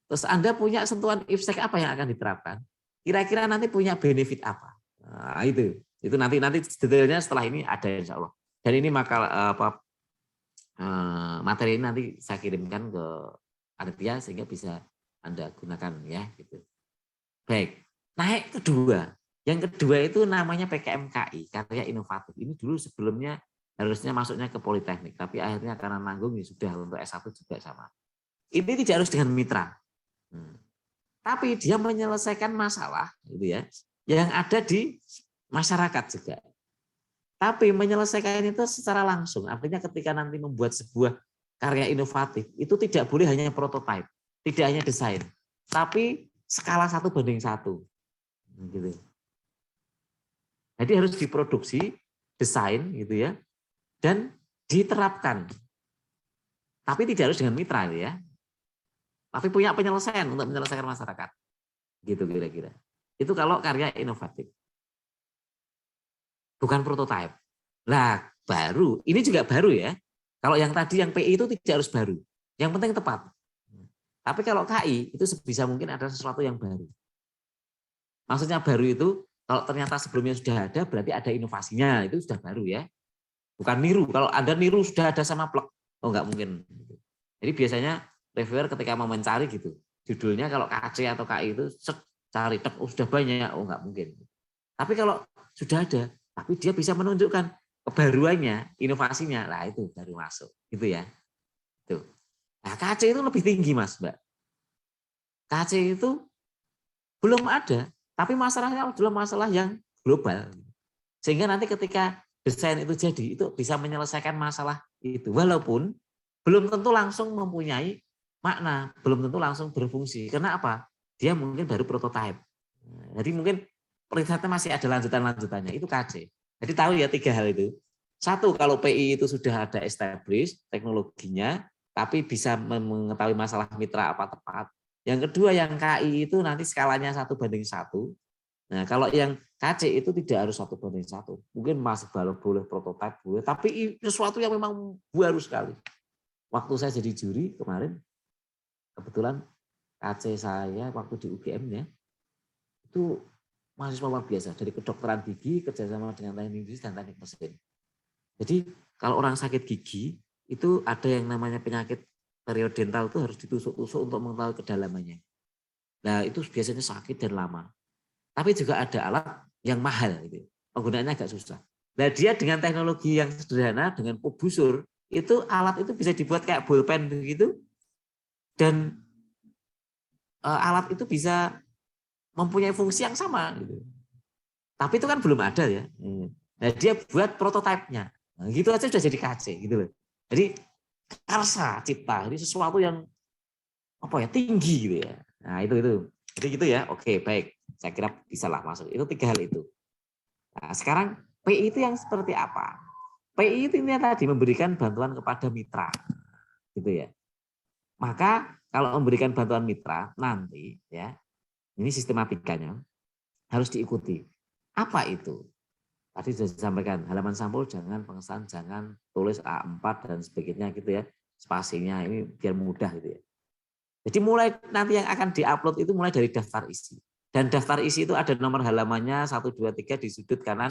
Terus Anda punya sentuhan IPTEX apa yang akan diterapkan? Kira-kira nanti punya benefit apa? Nah, itu nanti detailnya setelah ini ada insya Allah. Dan ini materi ini nanti saya kirimkan ke panitia sehingga bisa Anda gunakan ya gitu. Baik, naik kedua. Yang kedua itu namanya PKMKI, karya inovatif. Ini dulu sebelumnya harusnya masuknya ke Politeknik, tapi akhirnya karena nanggung ya sudah untuk S1 juga sama. Ini tidak harus dengan mitra. Tapi dia menyelesaikan masalah gitu ya yang ada di masyarakat juga. Tapi menyelesaikan itu secara langsung. Artinya ketika nanti membuat sebuah karya inovatif itu tidak boleh hanya prototipe, tidak hanya desain, tapi skala 1:1. Gitu. Jadi harus diproduksi, desain gitu ya, dan diterapkan. Tapi tidak harus dengan mitra ya. Tapi punya penyelesaian untuk menyelesaikan masyarakat. Gitu kira-kira. Itu kalau karya inovatif. Bukan prototipe. Nah, baru. Ini juga baru ya. Kalau yang tadi yang PI itu tidak harus baru. Yang penting tepat. Tapi kalau KI itu sebisa mungkin ada sesuatu yang baru. Maksudnya baru itu kalau ternyata sebelumnya sudah ada berarti ada inovasinya, itu sudah baru ya. Bukan niru. Kalau Anda niru sudah ada sama plek, oh nggak mungkin. Jadi biasanya reviewer ketika mau mencari gitu, judulnya kalau KC atau KI itu cari tek, oh sudah banyak, oh nggak mungkin. Tapi kalau sudah ada, tapi dia bisa menunjukkan kebaruannya, inovasinya, lah itu baru masuk, gitu ya. Tuh. Nah, KC itu lebih tinggi, Mas, Mbak. KC itu belum ada, tapi masalahnya adalah masalah yang global. Sehingga nanti ketika desain itu jadi, itu bisa menyelesaikan masalah itu. Walaupun belum tentu langsung mempunyai makna, belum tentu langsung berfungsi. Karena apa? Dia mungkin baru prototype. Jadi mungkin risetnya masih ada lanjutan-lanjutannya, itu KC. Jadi tahu ya 3 hal itu. Satu, kalau PI itu sudah ada established teknologinya, tapi bisa mengetahui masalah mitra apa tepat. Yang kedua, yang KI itu nanti skalanya 1:1. Nah, kalau yang KC itu tidak harus 1:1. Mungkin masih boleh prototipe, boleh, tapi sesuatu yang memang baru sekali. Waktu saya jadi juri kemarin, kebetulan KC saya waktu di UGM ya, itu mahasiswa luar biasa, dari kedokteran gigi, kerjasama dengan teknik industri dan teknik mesin. Jadi kalau orang sakit gigi, itu ada yang namanya penyakit periodontal itu harus ditusuk-tusuk untuk mengetahui kedalamannya. Nah itu biasanya sakit dan lama. Tapi juga ada alat yang mahal, gitu. Penggunaannya agak susah. Nah dia dengan teknologi yang sederhana, dengan busur, itu alat itu bisa dibuat kayak bolpen begitu, dan alat itu bisa mempunyai fungsi yang sama. Gitu. Tapi itu kan belum ada ya. Nah dia buat prototipenya. Nah, gitu aja sudah jadi KC gitu loh. Jadi karsa cipta, ini sesuatu yang apa ya tinggi gitu ya. Nah itu. Jadi gitu ya. Oke baik. Saya kira bisa lah masuk. Itu 3 hal itu. Nah sekarang PI itu yang seperti apa? PI itu ini tadi memberikan bantuan kepada mitra, gitu ya. Maka kalau memberikan bantuan mitra nanti ya, ini sistematikanya harus diikuti. Apa itu? Tadi sudah disampaikan, halaman sampul jangan, pengesahan jangan, tulis A4 dan sebagainya gitu ya. Spasinya ini biar mudah gitu ya. Jadi mulai nanti yang akan diupload itu mulai dari daftar isi. Dan daftar isi itu ada nomor halamannya 1, 2, 3 di sudut kanan.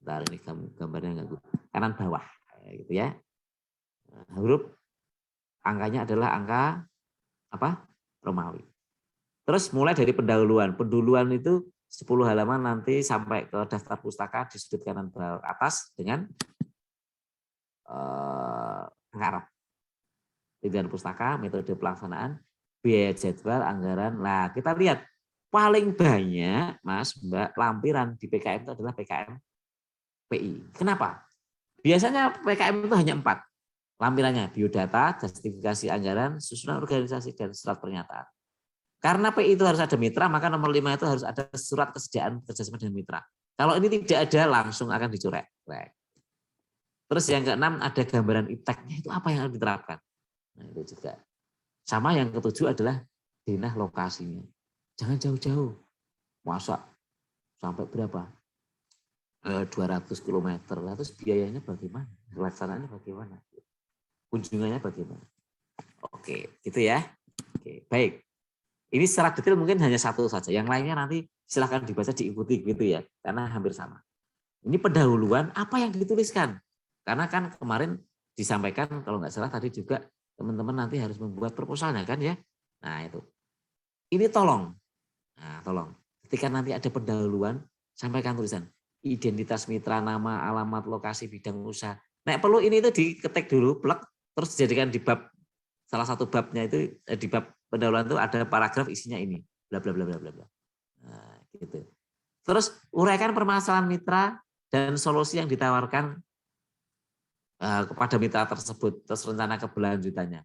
Bentar ini gambarnya enggak kanan bawah gitu ya. Huruf angkanya adalah angka apa? Romawi. Terus mulai dari pendahuluan. Pendahuluan itu 10 halaman nanti sampai ke daftar pustaka di sudut kanan bawah atas dengan angka Arab. Rincian pustaka, metode pelaksanaan, biaya jadwal, anggaran. Nah, kita lihat paling banyak, Mas, Mbak, lampiran di PKM itu adalah PKM PI. Kenapa? Biasanya PKM itu hanya 4 lampirannya, biodata, justifikasi anggaran, susunan organisasi, dan surat pernyataan. Karena PI itu harus ada mitra, maka nomor 5 itu harus ada surat kesediaan kerjasama dengan mitra. Kalau ini tidak ada, langsung akan dicoret. Terus yang ke-6 ada gambaran ipteknya, itu apa yang harus diterapkan. Nah itu juga. Sama yang ke-7 adalah denah lokasinya. Jangan jauh-jauh. Masa sampai berapa? 200 km. Terus biayanya bagaimana? Pelaksanaannya bagaimana? Kunjungannya bagaimana? Oke, gitu ya. Oke, baik. Ini secara detail mungkin hanya satu saja. Yang lainnya nanti silahkan dibaca, diikuti gitu ya. Karena hampir sama. Ini pendahuluan apa yang dituliskan. Karena kan kemarin disampaikan kalau nggak salah tadi juga teman-teman nanti harus membuat proposalnya kan ya. Nah itu. Ini tolong. Nah tolong. Ketika nanti ada pendahuluan, sampaikan tulisan. Identitas mitra, nama, alamat, lokasi, bidang usaha. Nah perlu ini itu diketik dulu, plek, terus dijadikan di bab, salah satu babnya itu, di bab pendahuluan itu ada paragraf isinya ini. Bla bla bla bla bla. Nah gitu. Terus uraikan permasalahan mitra dan solusi yang ditawarkan kepada mitra tersebut, terus rencana keberlanjutannya.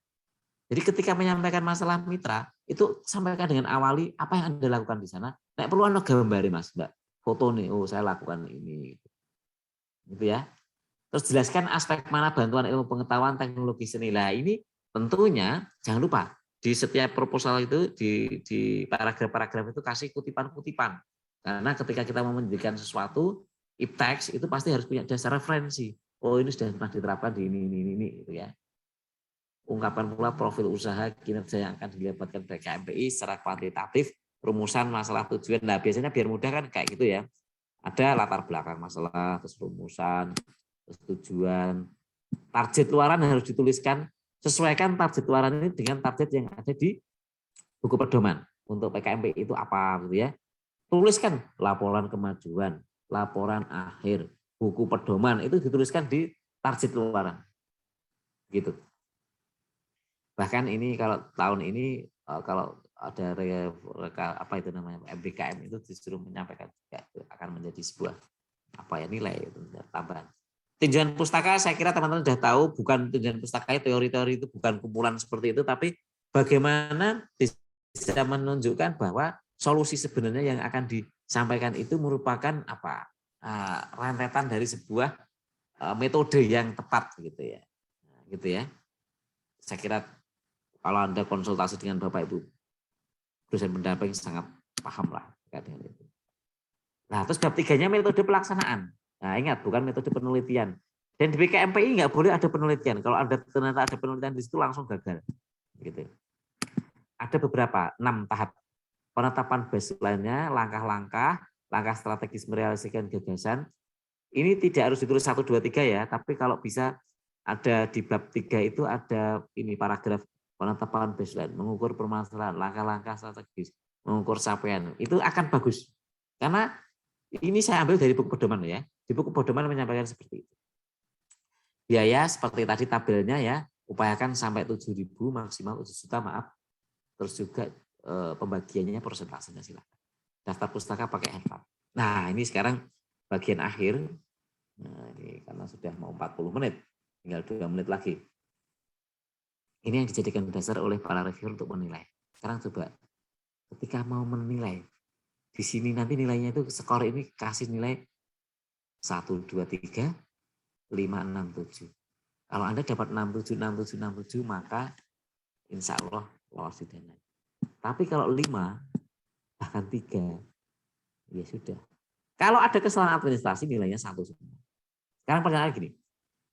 Jadi ketika menyampaikan masalah mitra, itu sampaikan dengan awali apa yang Anda lakukan di sana. Nek perlu Anda gambari Mas, Mbak. Foto nih, oh saya lakukan ini. Gitu ya. Terus jelaskan aspek mana bantuan ilmu pengetahuan teknologi seni. Nah ini tentunya jangan lupa di setiap proposal itu di paragraf-paragraf itu kasih kutipan-kutipan. Karena ketika kita mau menjadikan sesuatu, ipteks itu pasti harus punya dasar referensi. Oh ini sudah pernah diterapkan di ini gitu ya. Ungkapan pula profil usaha kinerja yang akan dilibatkan PKMPI secara kuantitatif rumusan masalah tujuan. Nah, biasanya biar mudah kan kayak gitu ya. Ada latar belakang masalah, terus rumusan, terus tujuan. Target luaran harus dituliskan, sesuaikan target luaran ini dengan target yang ada di buku pedoman. Untuk PKMP itu apa gitu ya. Tuliskan laporan kemajuan, laporan akhir, buku pedoman itu dituliskan di target luaran. Gitu. Bahkan ini kalau tahun ini kalau ada apa itu namanya MBKM itu disuruh menyampaikan juga akan menjadi sebuah apa ya nilai itu tambahan. Tinjauan pustaka saya kira teman-teman sudah tahu, bukan tinjauan pustaka teori-teori itu bukan kumpulan seperti itu, tapi bagaimana bisa menunjukkan bahwa solusi sebenarnya yang akan disampaikan itu merupakan apa rentetan dari sebuah metode yang tepat gitu ya. Gitu ya. Saya kira kalau Anda konsultasi dengan Bapak Ibu dosen pendamping sangat paham lah dengan itu. Nah, terus bab 3-nya metode pelaksanaan. Nah, ingat bukan metode penelitian. Dan di BKMPI nggak boleh ada penelitian. Kalau ada ternyata ada penelitian di situ langsung gagal. Gitu. Ada beberapa 6 tahap penetapan baseline-nya, langkah-langkah, langkah strategis merealisasikan gagasan. Ini tidak harus ditulis 1, 2, 3 ya, tapi kalau bisa ada di bab 3 itu ada ini paragraf penetapan baseline, mengukur permasalahan, langkah-langkah strategis, mengukur capaian. Itu akan bagus. Karena ini saya ambil dari buku pedoman ya. Di buku pedoman menyampaikan seperti itu. Biaya seperti tadi tabelnya ya, upayakan sampai 7.000 maksimal 7 juta maaf. Terus juga pembagiannya persentasenya silakan. Daftar pustaka pakai headcount. Nah, ini sekarang bagian akhir. Nah, ini karena sudah mau 40 menit, tinggal 2 menit lagi. Ini yang dijadikan dasar oleh para reviewer untuk menilai. Sekarang coba ketika mau menilai, di sini nanti nilainya itu skor ini kasih nilai 1, 2, 3, 5, 6, 7. Kalau Anda dapat 67, 67, 67, maka insya Allah lolos di dana. Tapi kalau 5, bahkan 3, ya sudah. Kalau ada kesalahan administrasi nilainya 1 semua. Sekarang pertanyaan gini,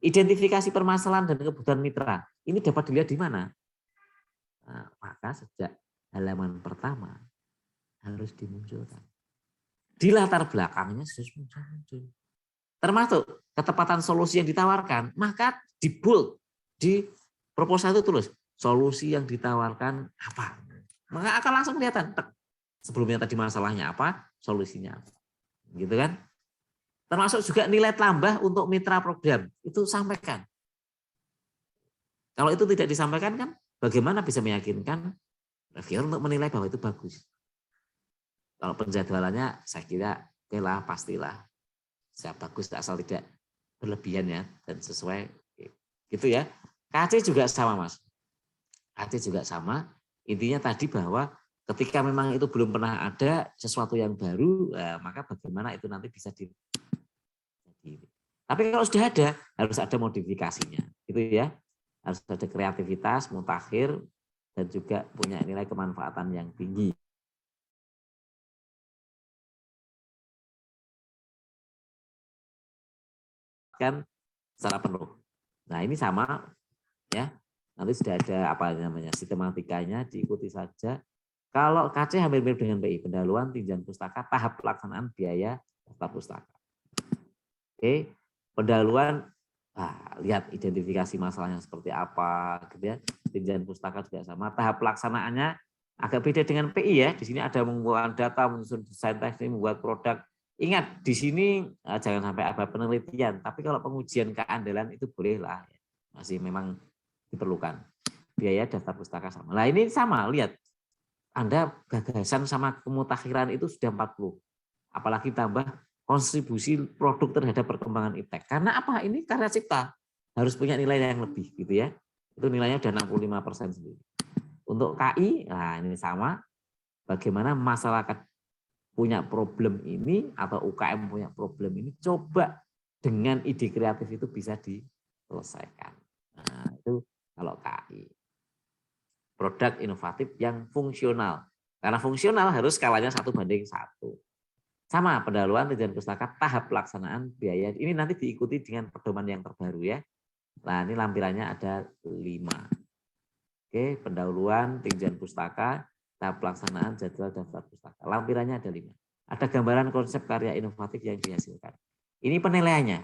identifikasi permasalahan dan kebutuhan mitra, ini dapat dilihat di mana? Nah, maka sejak halaman pertama harus dimunculkan. Di latar belakangnya harus muncul. Termasuk ketepatan solusi yang ditawarkan, maka di bold, di proposal itu tulis, solusi yang ditawarkan apa. Maka akan langsung kelihatan, sebelumnya tadi masalahnya apa, solusinya apa. Gitu kan? Termasuk juga nilai tambah untuk mitra program, itu sampaikan. Kalau itu tidak disampaikan kan, bagaimana bisa meyakinkan reviewer untuk menilai bahwa itu bagus. Kalau penjadwalannya saya kira oke lah, pastilah. Siap bagus asal tidak berlebihan ya dan sesuai gitu ya. KC juga sama Mas. KC juga sama. Intinya tadi bahwa ketika memang itu belum pernah ada sesuatu yang baru, maka bagaimana itu nanti bisa di. Tapi kalau sudah ada harus ada modifikasinya, gitu ya. Harus ada kreativitas, mutakhir dan juga punya nilai kemanfaatan yang tinggi. Kan secara penuh. Nah ini sama ya. Nanti sudah ada apa namanya sistematikanya, diikuti saja. Kalau KC hampir mirip dengan PI, pendahuluan, tinjauan pustaka, tahap pelaksanaan biaya daftar pustaka. Oke, pendahuluan, lihat identifikasi masalahnya seperti apa, gitu ya. Tinjauan pustaka juga sama. Tahap pelaksanaannya agak beda dengan PI ya. Di sini ada membuat data, menyusun desain teknik, membuat produk. Ingat di sini jangan sampai ada penelitian, tapi kalau pengujian keandalan itu bolehlah, masih memang diperlukan. Biaya daftar pustaka sama. Nah ini sama, lihat. Anda gagasan sama kemutakhiran itu sudah 40. Apalagi tambah kontribusi produk terhadap perkembangan iptek. Karena apa? Ini karya cipta. Harus punya nilai yang lebih gitu ya. Itu nilainya udah 65% sendiri. Untuk KI, nah ini sama. Bagaimana masyarakat punya problem ini atau UKM punya problem ini, coba dengan ide kreatif itu bisa diselesaikan. Nah, itu kalau KI. Produk inovatif yang fungsional. Karena fungsional harus skalanya 1:1. Sama pendahuluan tinjauan pustaka tahap pelaksanaan biaya. Ini nanti diikuti dengan pedoman yang terbaru ya. Nah, ini lampirannya ada 5. Oke, pendahuluan tinjauan pustaka tahap pelaksanaan jadwal daftar pustaka. Lampirannya ada 5. Ada gambaran konsep karya inovatif yang dihasilkan. Ini penilaiannya.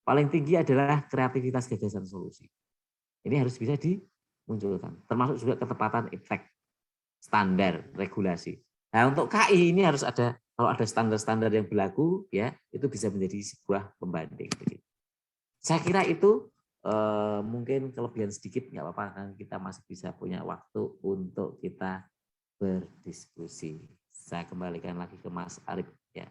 Paling tinggi adalah kreativitas gagasan solusi. Ini harus bisa dimunculkan. Termasuk juga ketepatan efek, standar, regulasi. Nah untuk KI ini harus ada, kalau ada standar-standar yang berlaku, ya itu bisa menjadi sebuah pembanding. Saya kira itu mungkin kelebihan sedikit, nggak apa-apa, kan kita masih bisa punya waktu untuk kita berdiskusi. Saya kembalikan lagi ke Mas Arif ya.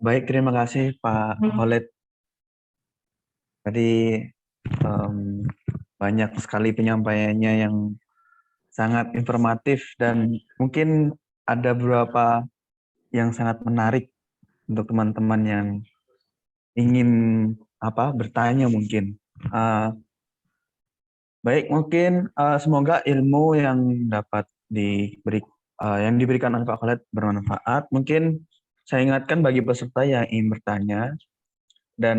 Baik, terima kasih Pak Khalid. Tadi banyak sekali penyampaiannya yang sangat informatif dan mungkin ada beberapa yang sangat menarik untuk teman-teman yang ingin bertanya mungkin. Baik, mungkin semoga ilmu yang dapat yang diberikan oleh Pak Khalid bermanfaat. Mungkin saya ingatkan bagi peserta yang ingin bertanya dan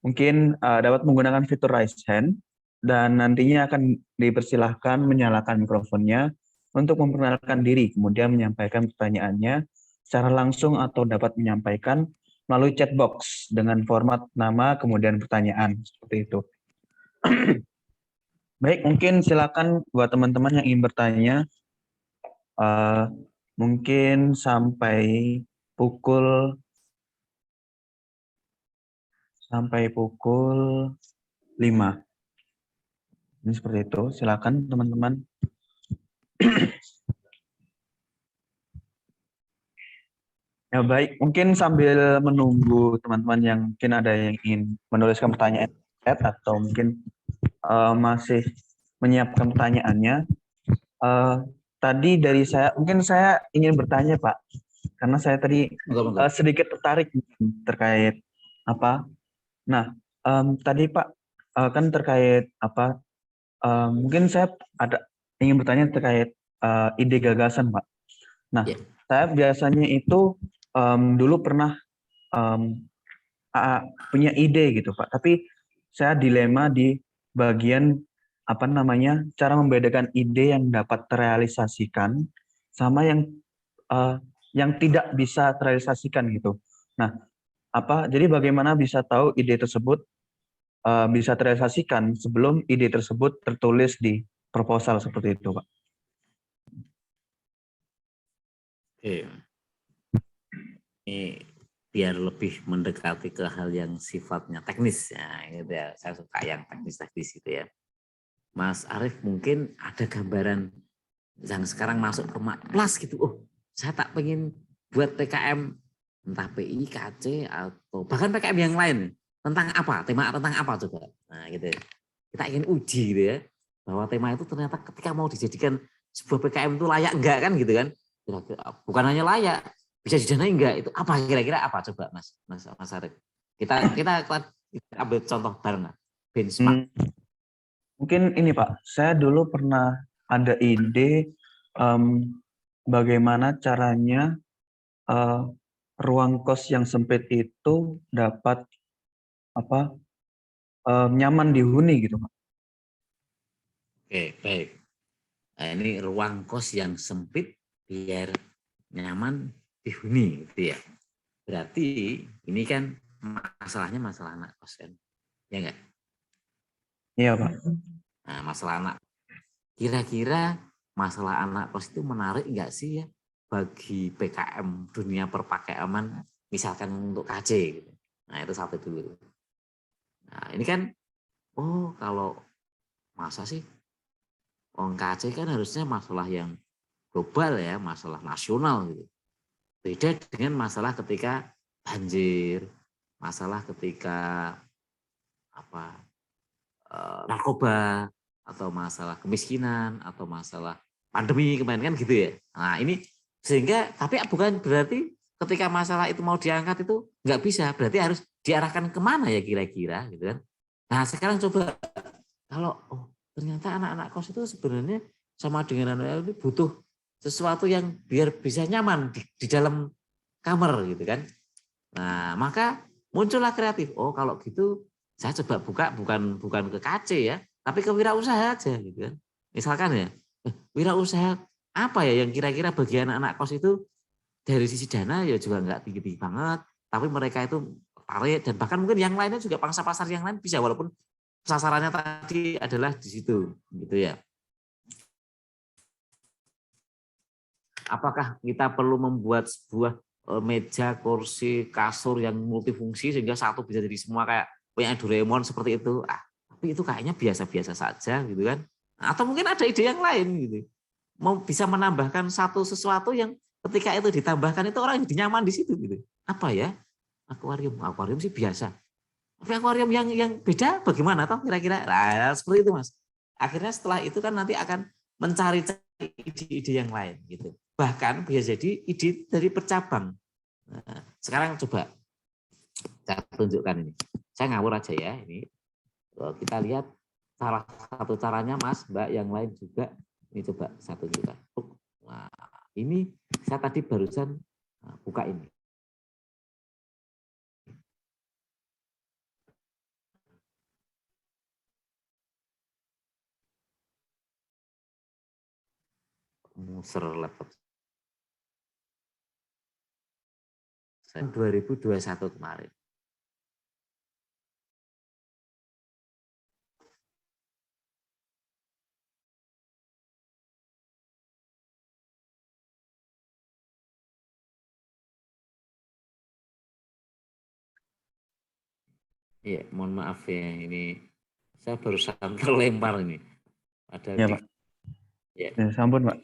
mungkin dapat menggunakan fitur raise hand dan nantinya akan dipersilahkan menyalakan mikrofonnya untuk memperkenalkan diri, kemudian menyampaikan pertanyaannya secara langsung atau dapat menyampaikan melalui chat box dengan format nama kemudian pertanyaan seperti itu. Baik, mungkin silakan buat teman-teman yang ingin bertanya, mungkin sampai pukul 5. Ini seperti itu, silakan teman-teman. Ya baik, mungkin sambil menunggu teman-teman yang mungkin ada yang ingin menuliskan pertanyaan atau mungkin masih menyiapkan pertanyaannya. Tadi dari saya, mungkin saya ingin bertanya Pak, karena saya tadi sedikit tertarik terkait apa. Nah, tadi Pak kan terkait apa? Mungkin saya ingin bertanya terkait ide gagasan Pak. Nah, saya biasanya itu dulu pernah punya ide gitu Pak, tapi saya dilema di bagian cara membedakan ide yang dapat terrealisasikan sama yang tidak bisa terrealisasikan gitu. Nah, jadi bagaimana bisa tahu ide tersebut bisa terrealisasikan sebelum ide tersebut tertulis di proposal seperti itu, Pak? Oke. Ini biar lebih mendekati ke hal yang sifatnya teknis ya, gitu ya. Saya suka yang teknis-teknis gitu ya. Mas Arif mungkin ada gambaran yang sekarang masuk ke kelas gitu. Oh, saya tak pengen buat PKM entah PI, KC atau bahkan PKM yang lain. Tentang apa? Tema tentang apa coba? Nah, gitu. Kita ingin uji gitu ya. Bahwa tema itu ternyata ketika mau dijadikan sebuah PKM itu layak enggak kan gitu kan? Bukan hanya layak, bisa didanai enggak? Itu apa kira-kira apa coba Mas Arif? Kita ambil contoh bareng benchmark. Mungkin ini Pak, saya dulu pernah ada ide bagaimana caranya ruang kos yang sempit itu dapat nyaman dihuni gitu Pak. Oke, baik. Nah, ini ruang kos yang sempit biar nyaman dihuni gitu ya. Berarti ini kan masalahnya masalah anak kos kan. Ya enggak? Iya Pak. Nah, masalah anak. Kira-kira masalah anak kos itu menarik enggak sih ya bagi PKM dunia perpakaian misalkan untuk KC gitu. Nah, itu satu dulu. Nah, ini kan kalau masa sih KC kan harusnya masalah yang global ya, masalah nasional gitu. Beda dengan masalah ketika banjir, masalah ketika narkoba, atau masalah kemiskinan, atau masalah pandemi kemarin kan gitu ya. Nah ini sehingga tapi bukan berarti ketika masalah itu mau diangkat itu nggak bisa, berarti harus diarahkan kemana ya kira-kira gitu kan. Nah sekarang coba kalau ternyata anak-anak kos itu sebenarnya sama dengan anak ini butuh sesuatu yang biar bisa nyaman di dalam kamar gitu kan. Nah, maka Muncullah kreatif. Oh, kalau gitu saya coba buka bukan ke KC ya, tapi ke wirausaha aja gitu kan. Misalkan ya, wirausaha apa ya yang kira-kira bagi anak-anak kos itu dari sisi dana ya juga nggak tinggi-tinggi banget, tapi mereka itu tertarik dan bahkan mungkin yang lainnya juga pangsa pasar yang lain bisa walaupun sasarannya tadi adalah di situ gitu ya. Apakah kita perlu membuat sebuah meja, kursi, kasur yang multifungsi sehingga satu bisa jadi semua kayak punya Doraemon seperti itu? Tapi itu kayaknya biasa-biasa saja gitu kan. Atau mungkin ada ide yang lain gitu. Mau bisa menambahkan sesuatu yang ketika itu ditambahkan itu orang jadi nyaman di situ gitu. Apa ya? Akuarium sih biasa. Tapi akuarium yang beda bagaimana toh kira-kira? Nah, seperti itu Mas. Akhirnya setelah itu kan nanti akan mencari ide-ide yang lain gitu. Bahkan bisa jadi ide dari percabang. Nah, sekarang coba saya tunjukkan ini. Saya ngawur aja ya ini. Kita lihat salah satu caranya Mas, Mbak, yang lain juga. Ini coba saya tunjukkan. Nah, ini saya tadi barusan buka ini. Muser laptop. 2021 kemarin. Iya, mohon maaf ya, ini saya barusan terlempar ini. Ada Ya, di, Pak. ya. Ya, sampun, Pak.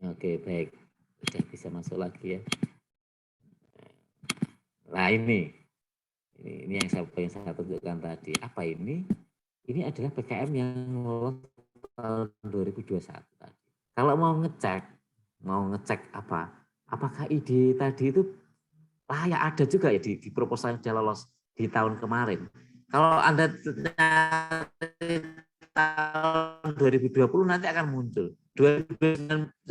Oke, baik. Sudah bisa masuk lagi ya. Nah, ini yang saya tunjukkan tadi. Apa ini? Ini adalah PKM yang lolos tahun 2021 tadi. Kalau mau ngecek apa? Apakah ide tadi itu layak ada juga ya di proposal yang sudah lolos di tahun kemarin. Kalau Anda tahun 2020 nanti akan muncul. 2019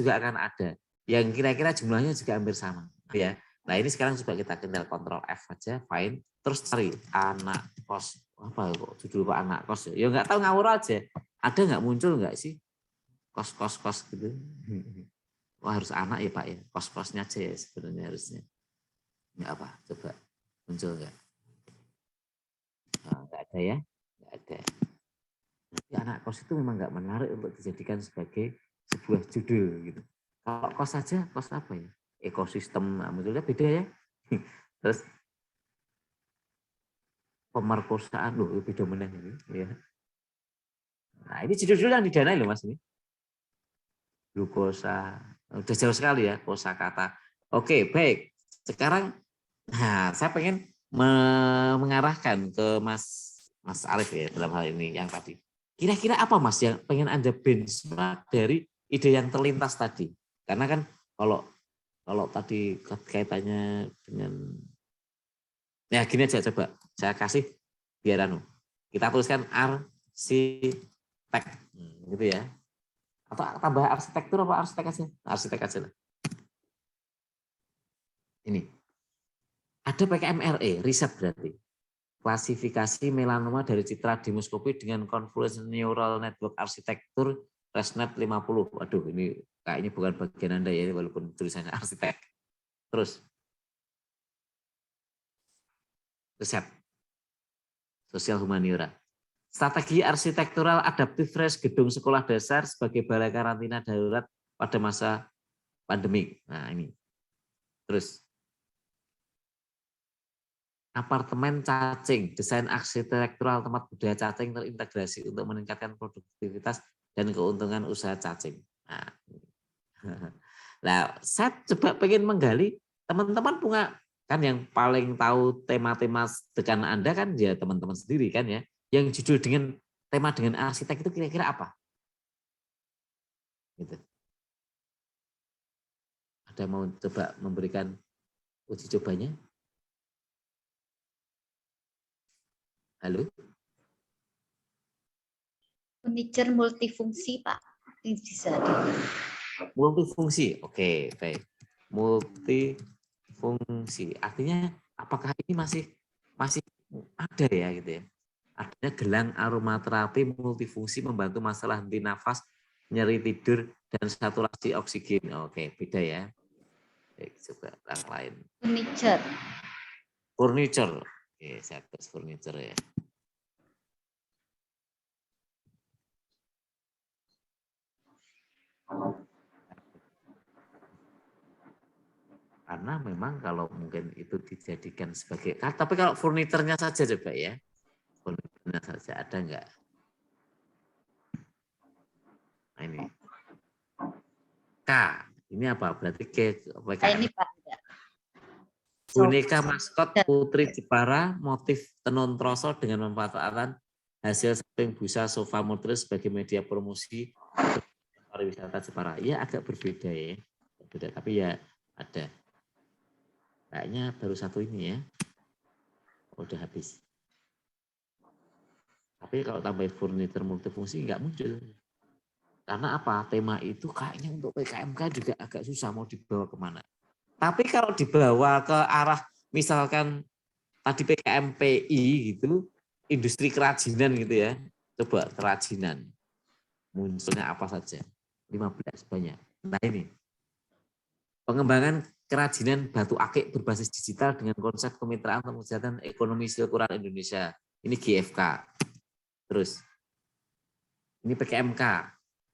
juga akan ada. Yang kira-kira jumlahnya juga hampir sama. Ya. Nah ini sekarang coba kita tinggal Ctrl F aja, find, terus cari anak kos. Apa kok judul kok anak kos? Ya nggak tahu ngawur aja. Ada nggak muncul nggak sih kos gitu? Wah harus anak ya Pak ya. Kos-kosnya aja ya sebenarnya harusnya. Nggak apa, coba muncul nggak? Nah, nggak ada ya, nggak ada. Tapi anak kos itu memang nggak menarik untuk dijadikan sebagai sebuah judul gitu. Kalau kos saja, kos apa ya? Ekosistem, nah, munculnya beda ya. Terus pemerkosaan loh, beda meneh ini. Ya. Nah ini judul-judul yang didanai loh Mas ini. Glukosa, udah jauh sekali ya kosa kata. Oke baik, sekarang nah saya pengen mengarahkan ke Mas Arif ya dalam hal ini yang tadi. Kira-kira apa Mas yang pengen Anda benchmark dari ide yang terlintas tadi? Karena kan kalau tadi kaitannya dengan ya gini aja coba saya kasih biar kita tuliskan arsitek gitu ya. Atau tambah arsitektur apa arsitek aja? Arsitek aja lah. Ini. Ada PKMRE, riset berarti. Klasifikasi melanoma dari citra demoskopi dengan Convolutional Neural Network Arsitektur ResNet 50. Waduh, ini kayaknya bukan bagian Anda ya, walaupun tulisannya arsitek. Terus. Riset. Sosial humaniora. Strategi arsitektural adaptif fresh gedung sekolah dasar sebagai balai karantina darurat pada masa pandemik. Nah, ini. Terus. Apartemen cacing, desain arsitektural tempat budaya cacing terintegrasi untuk meningkatkan produktivitas dan keuntungan usaha cacing. Nah, saya coba pengen menggali teman-teman punya kan yang paling tahu tema-tema dekan Anda kan ya teman-teman sendiri kan ya. Yang judul dengan tema dengan arsitek itu kira-kira apa? Gitu. Ada mau coba memberikan uji cobanya? Halo? Furniture multifungsi, Pak. Ini bisa Multifungsi. Oke, baik. Multifungsi. Artinya apakah ini masih masih ada ya gitu ya. Adanya gelang aromaterapi multifungsi membantu masalah henti nafas, nyeri tidur, dan saturasi oksigen. Oke, beda ya. Oke, coba yang lain. Furniture. Furniture. Oke, saya tes furniture ya. Karena memang kalau mungkin itu dijadikan sebagai, tapi kalau furniturnya saja coba ya. Furniturnya saja ada enggak? Nah, ini. K. Ini apa? Berarti Ini Pak. Ada. boneka maskot Putri Jepara motif tenun troso dengan memanfaatkan hasil samping busa sofa motor sebagai media promosi pariwisata Jepara. Ya agak berbeda ya. Berbeda, tapi ya ada. Kayaknya baru satu ini ya. Udah habis. Tapi kalau tambah furniture multifungsi nggak muncul. Karena apa? Tema itu kayaknya untuk PKMK juga agak susah mau dibawa kemana. Tapi kalau dibawa ke arah misalkan tadi PKMPI gitu, industri kerajinan gitu ya. Coba kerajinan. Munculnya apa saja? 15 banyak. Nah ini. Pengembangan kerajinan batu akik berbasis digital dengan konsep kemitraan untuk kesejahteraan ekonomi sirkular Indonesia. Ini GFK. Terus, ini PKMK.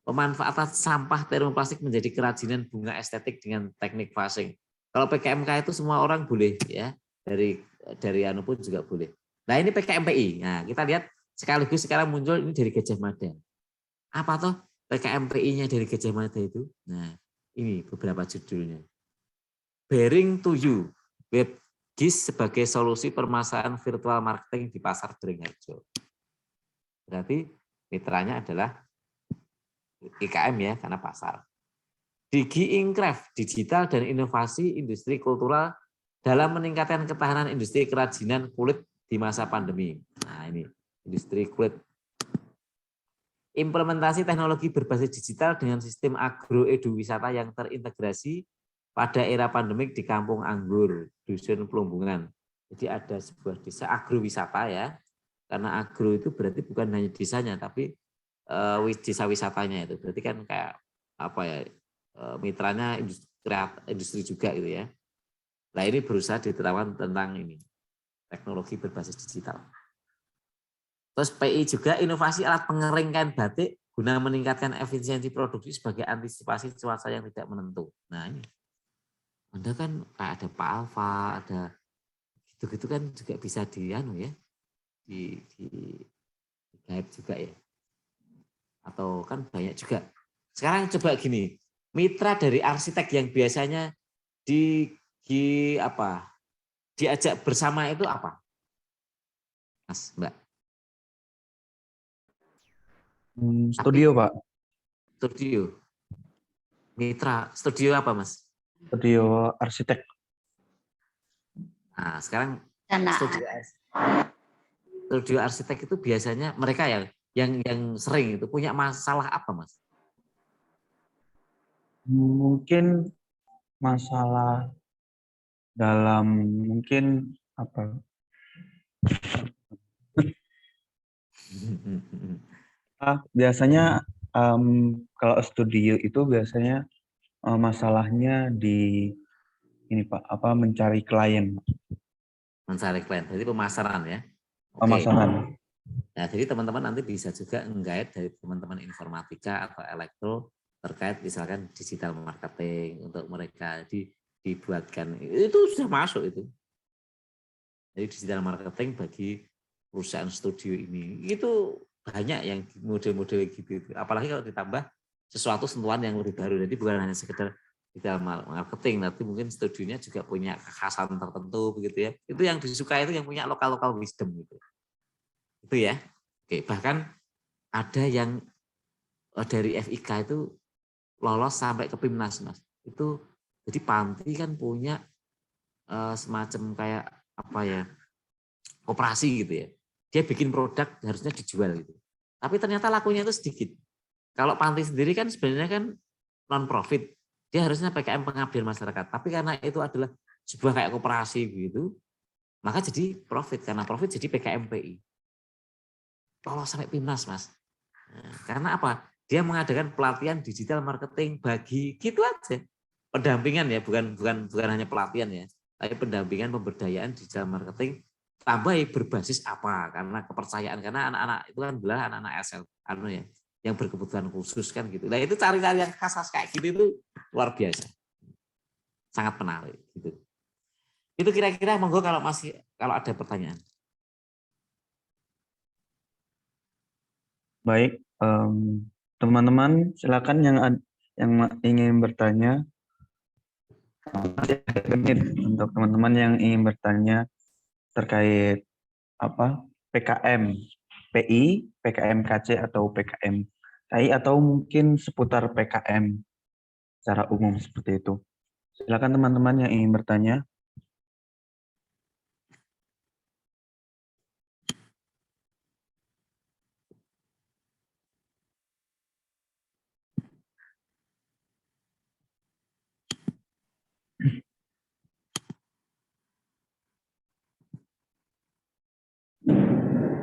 Pemanfaatan sampah termoplastik menjadi kerajinan bunga estetik dengan teknik flashing. Kalau PKMK itu semua orang boleh ya, dari anu pun juga boleh. Nah ini PKMPI. Nah kita lihat sekaligus sekarang muncul ini dari Gajah Mada. Apa toh PKMPI-nya dari Gajah Mada itu? Nah ini beberapa judulnya. Bearing to you, WebGIS sebagai solusi permasalahan virtual marketing di pasar Beringharjo. Berarti mitranya adalah IKM ya, karena pasar. Digi Incraft, digital dan inovasi industri kultural dalam meningkatkan ketahanan industri kerajinan kulit di masa pandemi. Nah ini, industri kulit. Implementasi teknologi berbasis digital dengan sistem agroeduwisata yang terintegrasi pada era pandemik di Kampung Anggur, Dusun Plumbungan. Jadi ada sebuah desa agrowisata ya, karena agro itu berarti bukan hanya desanya, tapi desa wisatanya itu. Berarti kan kayak apa ya, mitranya industri juga gitu ya. Nah ini berusaha diterapkan tentang ini, teknologi berbasis digital. Terus PI juga inovasi alat pengering kain batik guna meningkatkan efisiensi produksi sebagai antisipasi cuaca yang tidak menentu. Nah ini, Anda kan kayak ada Pak Alfa, ada gitu-gitu kan juga bisa dianu ya, di guide juga ya. Atau kan banyak juga. Sekarang coba gini, mitra dari arsitek yang biasanya apa? Diajak bersama itu apa? Mas, Mbak. Studio, Pak. Studio. Mitra, studio apa, Mas? Studio arsitek. Nah, sekarang Sana. studio arsitek itu biasanya mereka yang sering itu punya masalah apa, Mas? Mungkin masalah dalam mungkin apa? Biasanya kalau studio itu biasanya masalahnya di ini Pak, apa mencari klien, Mencari klien, jadi pemasaran ya. Oke. pemasaran. Nah, jadi teman-teman nanti bisa juga nge-guide dari teman-teman informatika atau elektro terkait misalkan digital marketing untuk mereka dibuatkan. Itu sudah masuk itu. Jadi digital marketing bagi perusahaan studio ini itu banyak yang model-model gitu. Apalagi kalau ditambah sesuatu sentuhan yang lebih baru. Jadi bukan hanya sekedar digital marketing, nanti mungkin studionya juga punya kekhasan tertentu begitu ya. Itu yang disukai itu yang punya lokal wisdom gitu. Itu ya. Oke, bahkan ada yang dari FIK itu lolos sampai ke PIMNAS, Mas. Itu jadi Panti kan punya semacam kayak apa ya, koperasi gitu ya. Dia bikin produk harusnya dijual gitu. Tapi ternyata lakunya itu sedikit. Kalau Panti sendiri kan sebenarnya kan non profit. Dia harusnya PKM pengabdian masyarakat. Tapi karena itu adalah sebuah kayak koperasi gitu, Maka jadi profit, karena profit jadi PKMPI. Lolos sampai PIMNAS, Mas. Nah, karena apa? Dia mengadakan pelatihan digital marketing bagi gitu aja. Pendampingan ya, bukan hanya pelatihan ya, tapi pendampingan pemberdayaan digital marketing tambah berbasis apa? Karena kepercayaan, karena anak-anak itu kan adalah anak-anak SL ya, yang berkebutuhan khusus kan gitu. Nah, itu cari-cari yang khas kayak gitu itu luar biasa. Sangat menarik gitu. Itu kira-kira monggo kalau ada pertanyaan. Baik, teman-teman silakan yang ingin bertanya. Masih ada menit untuk teman-teman yang ingin bertanya terkait PKM PI, PKM KC atau PKM KI atau mungkin seputar PKM secara umum seperti itu. Silakan teman-teman yang ingin bertanya.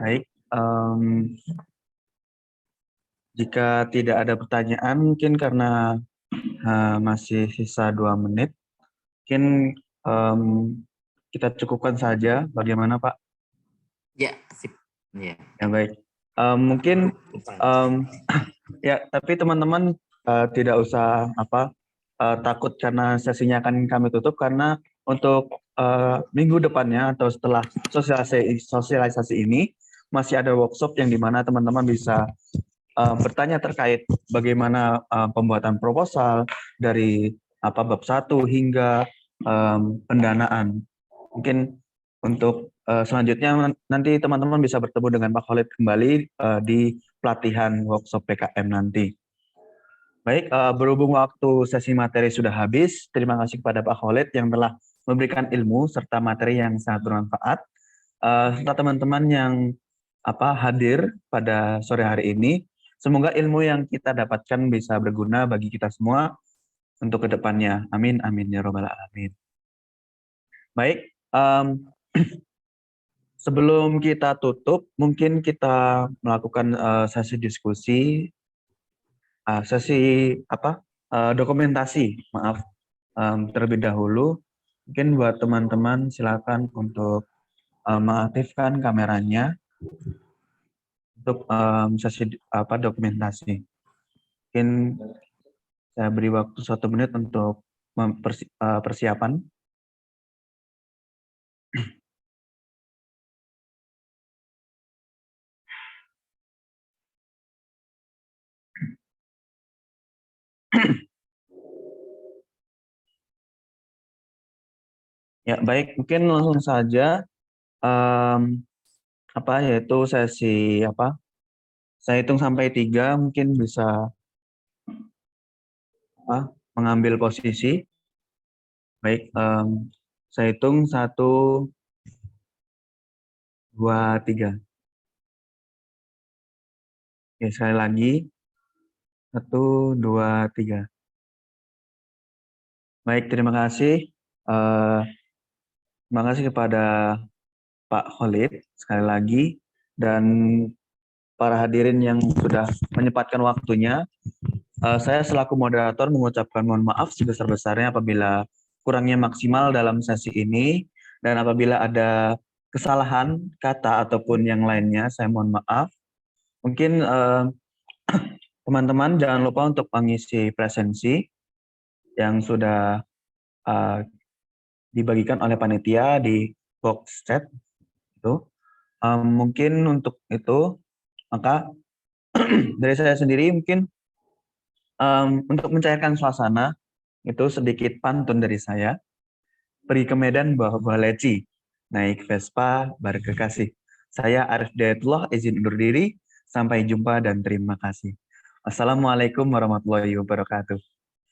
Baik, jika tidak ada pertanyaan, mungkin karena masih sisa 2 menit, mungkin kita cukupkan saja. Bagaimana, Pak? Ya, sip. Ya. Ya, baik. Mungkin ya, tapi teman-teman tidak usah takut karena sesinya akan kami tutup, karena untuk minggu depannya atau setelah sosialisasi ini masih ada workshop yang dimana teman-teman bisa bertanya terkait bagaimana pembuatan proposal dari bab 1 hingga pendanaan. Mungkin untuk selanjutnya nanti teman-teman bisa bertemu dengan Pak Khalid kembali di pelatihan workshop PKM nanti. Baik, berhubung waktu sesi materi sudah habis, terima kasih kepada Pak Khalid yang telah memberikan ilmu serta materi yang sangat bermanfaat. Serta teman-teman yang hadir pada sore hari ini, semoga ilmu yang kita dapatkan bisa berguna bagi kita semua untuk kedepannya. Amin, amin ya robbal alamin. Baik, sebelum kita tutup, mungkin kita melakukan sesi diskusi, dokumentasi, maaf, terlebih dahulu. Mungkin buat teman-teman silakan untuk mengaktifkan kameranya untuk sesi dokumentasi. Mungkin saya beri waktu 1 menit untuk persiapan. Ya, baik, mungkin langsung saja yaitu sesi saya hitung sampai 3, mungkin bisa mengambil posisi. Baik, saya hitung 1, 2, 3. Oke, sekali lagi 1, 2, 3. Baik, terima kasih. Terima kasih kepada Pak Khalid sekali lagi, dan para hadirin yang sudah menyempatkan waktunya. Saya selaku moderator mengucapkan mohon maaf sebesar-besarnya apabila kurangnya maksimal dalam sesi ini, dan apabila ada kesalahan kata ataupun yang lainnya, saya mohon maaf. Mungkin teman-teman jangan lupa untuk mengisi presensi yang sudah dibagikan oleh panitia di box chat itu. Mungkin untuk itu, maka dari saya sendiri mungkin untuk mencairkan suasana, itu sedikit pantun dari saya. Pergi ke Medan bawa leci, naik Vespa berkekasih. Saya Arif Dayatullah, izin undur diri. Sampai jumpa dan terima kasih. Assalamualaikum warahmatullahi wabarakatuh.